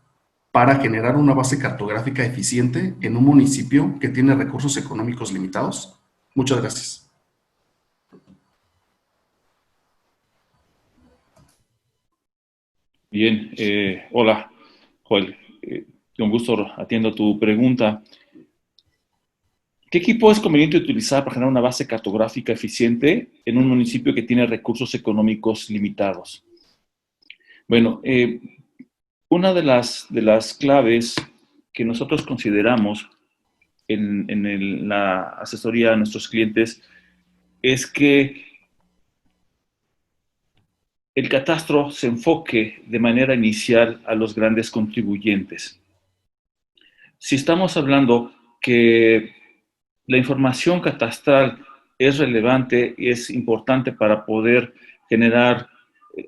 para generar una base cartográfica eficiente en un municipio que tiene recursos económicos limitados? Muchas gracias. Bien, hola, Joel. Con gusto atiendo tu pregunta. ¿Qué equipo es conveniente utilizar para generar una base cartográfica eficiente en un municipio que tiene recursos económicos limitados? Bueno, una de las claves que nosotros consideramos en la asesoría a nuestros clientes es que el catastro se enfoque de manera inicial a los grandes contribuyentes. Si estamos hablando que la información catastral es relevante y es importante para poder generar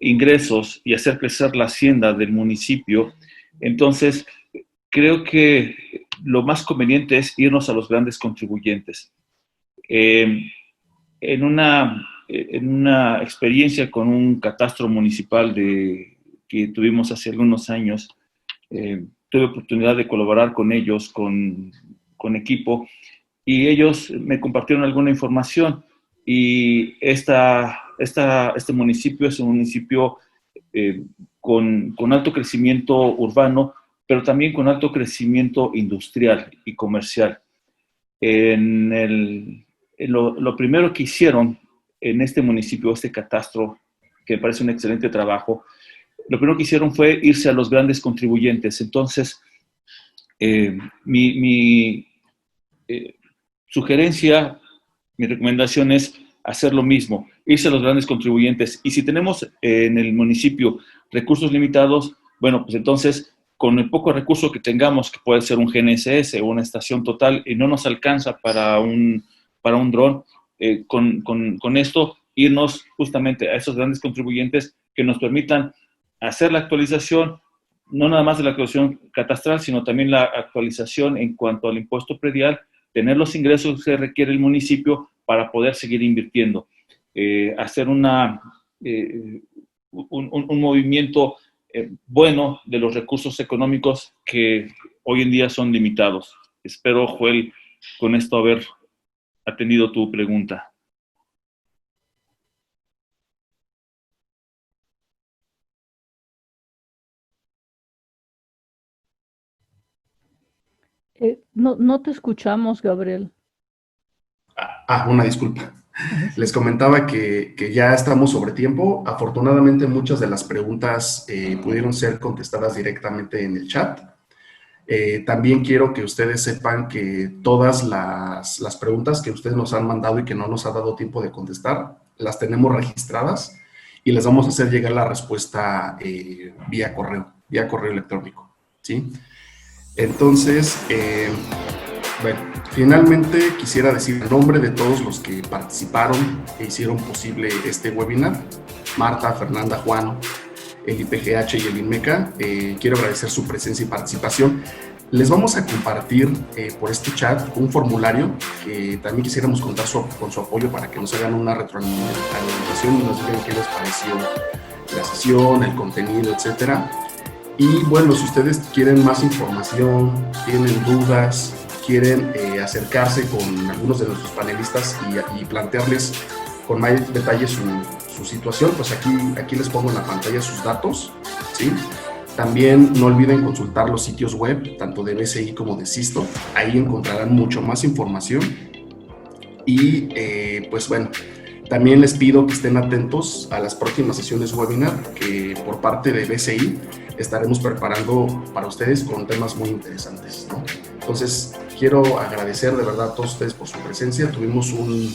ingresos y hacer crecer la hacienda del municipio, entonces creo que lo más conveniente es irnos a los grandes contribuyentes. En una experiencia con un catastro municipal que tuvimos hace algunos años, tuve oportunidad de colaborar con ellos, con equipo, y ellos me compartieron alguna información. Y este municipio es un municipio con alto crecimiento urbano, pero también con alto crecimiento industrial y comercial. Lo primero que hicieron en este municipio, este catastro, que me parece un excelente trabajo, lo primero que hicieron fue irse a los grandes contribuyentes. Entonces, mi sugerencia, mi recomendación es hacer lo mismo, irse a los grandes contribuyentes. Y si tenemos en el municipio recursos limitados, bueno, pues entonces, con el poco recurso que tengamos, que puede ser un GNSS o una estación total, y no nos alcanza para un dron, con esto irnos justamente a esos grandes contribuyentes que nos permitan hacer la actualización, no nada más de la actualización catastral, sino también la actualización en cuanto al impuesto predial, tener los ingresos que requiere el municipio para poder seguir invirtiendo. Hacer un movimiento bueno de los recursos económicos que hoy en día son limitados. Espero, Joel, con esto haber atendido tu pregunta. No te escuchamos, Gabriel. Una disculpa. Les comentaba que ya estamos sobre tiempo. Afortunadamente, muchas de las preguntas pudieron ser contestadas directamente en el chat. También quiero que ustedes sepan que todas las preguntas que ustedes nos han mandado y que no nos ha dado tiempo de contestar, las tenemos registradas y les vamos a hacer llegar la respuesta vía correo electrónico, ¿sí? Entonces, bueno, finalmente quisiera decir el nombre de todos los que participaron e hicieron posible este webinar: Marta, Fernanda, Juan, el IPGH y el INMECA. Quiero agradecer su presencia y participación. Les vamos a compartir por este chat un formulario que también quisiéramos contar con su apoyo para que nos hagan una retroalimentación y nos digan qué les pareció la sesión, el contenido, etcétera. Y bueno, si ustedes quieren más información, tienen dudas, quieren acercarse con algunos de nuestros panelistas y plantearles con más detalle su situación, pues aquí les pongo en la pantalla sus datos, ¿sí? También no olviden consultar los sitios web, tanto de BCI como de Sisto. Ahí encontrarán mucho más información. Y pues bueno, también les pido que estén atentos a las próximas sesiones webinar que por parte de BCI estaremos preparando para ustedes con temas muy interesantes, ¿no? Entonces, quiero agradecer de verdad a todos ustedes por su presencia. Tuvimos un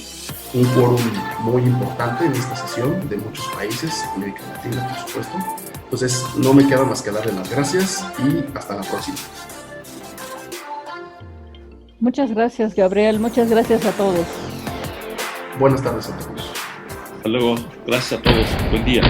quórum muy importante en esta sesión de muchos países, América Latina, por supuesto. Entonces, no me queda más que darles las gracias y hasta la próxima. Muchas gracias, Gabriel. Muchas gracias a todos. Buenas tardes a todos. Hasta luego. Gracias a todos. Buen día.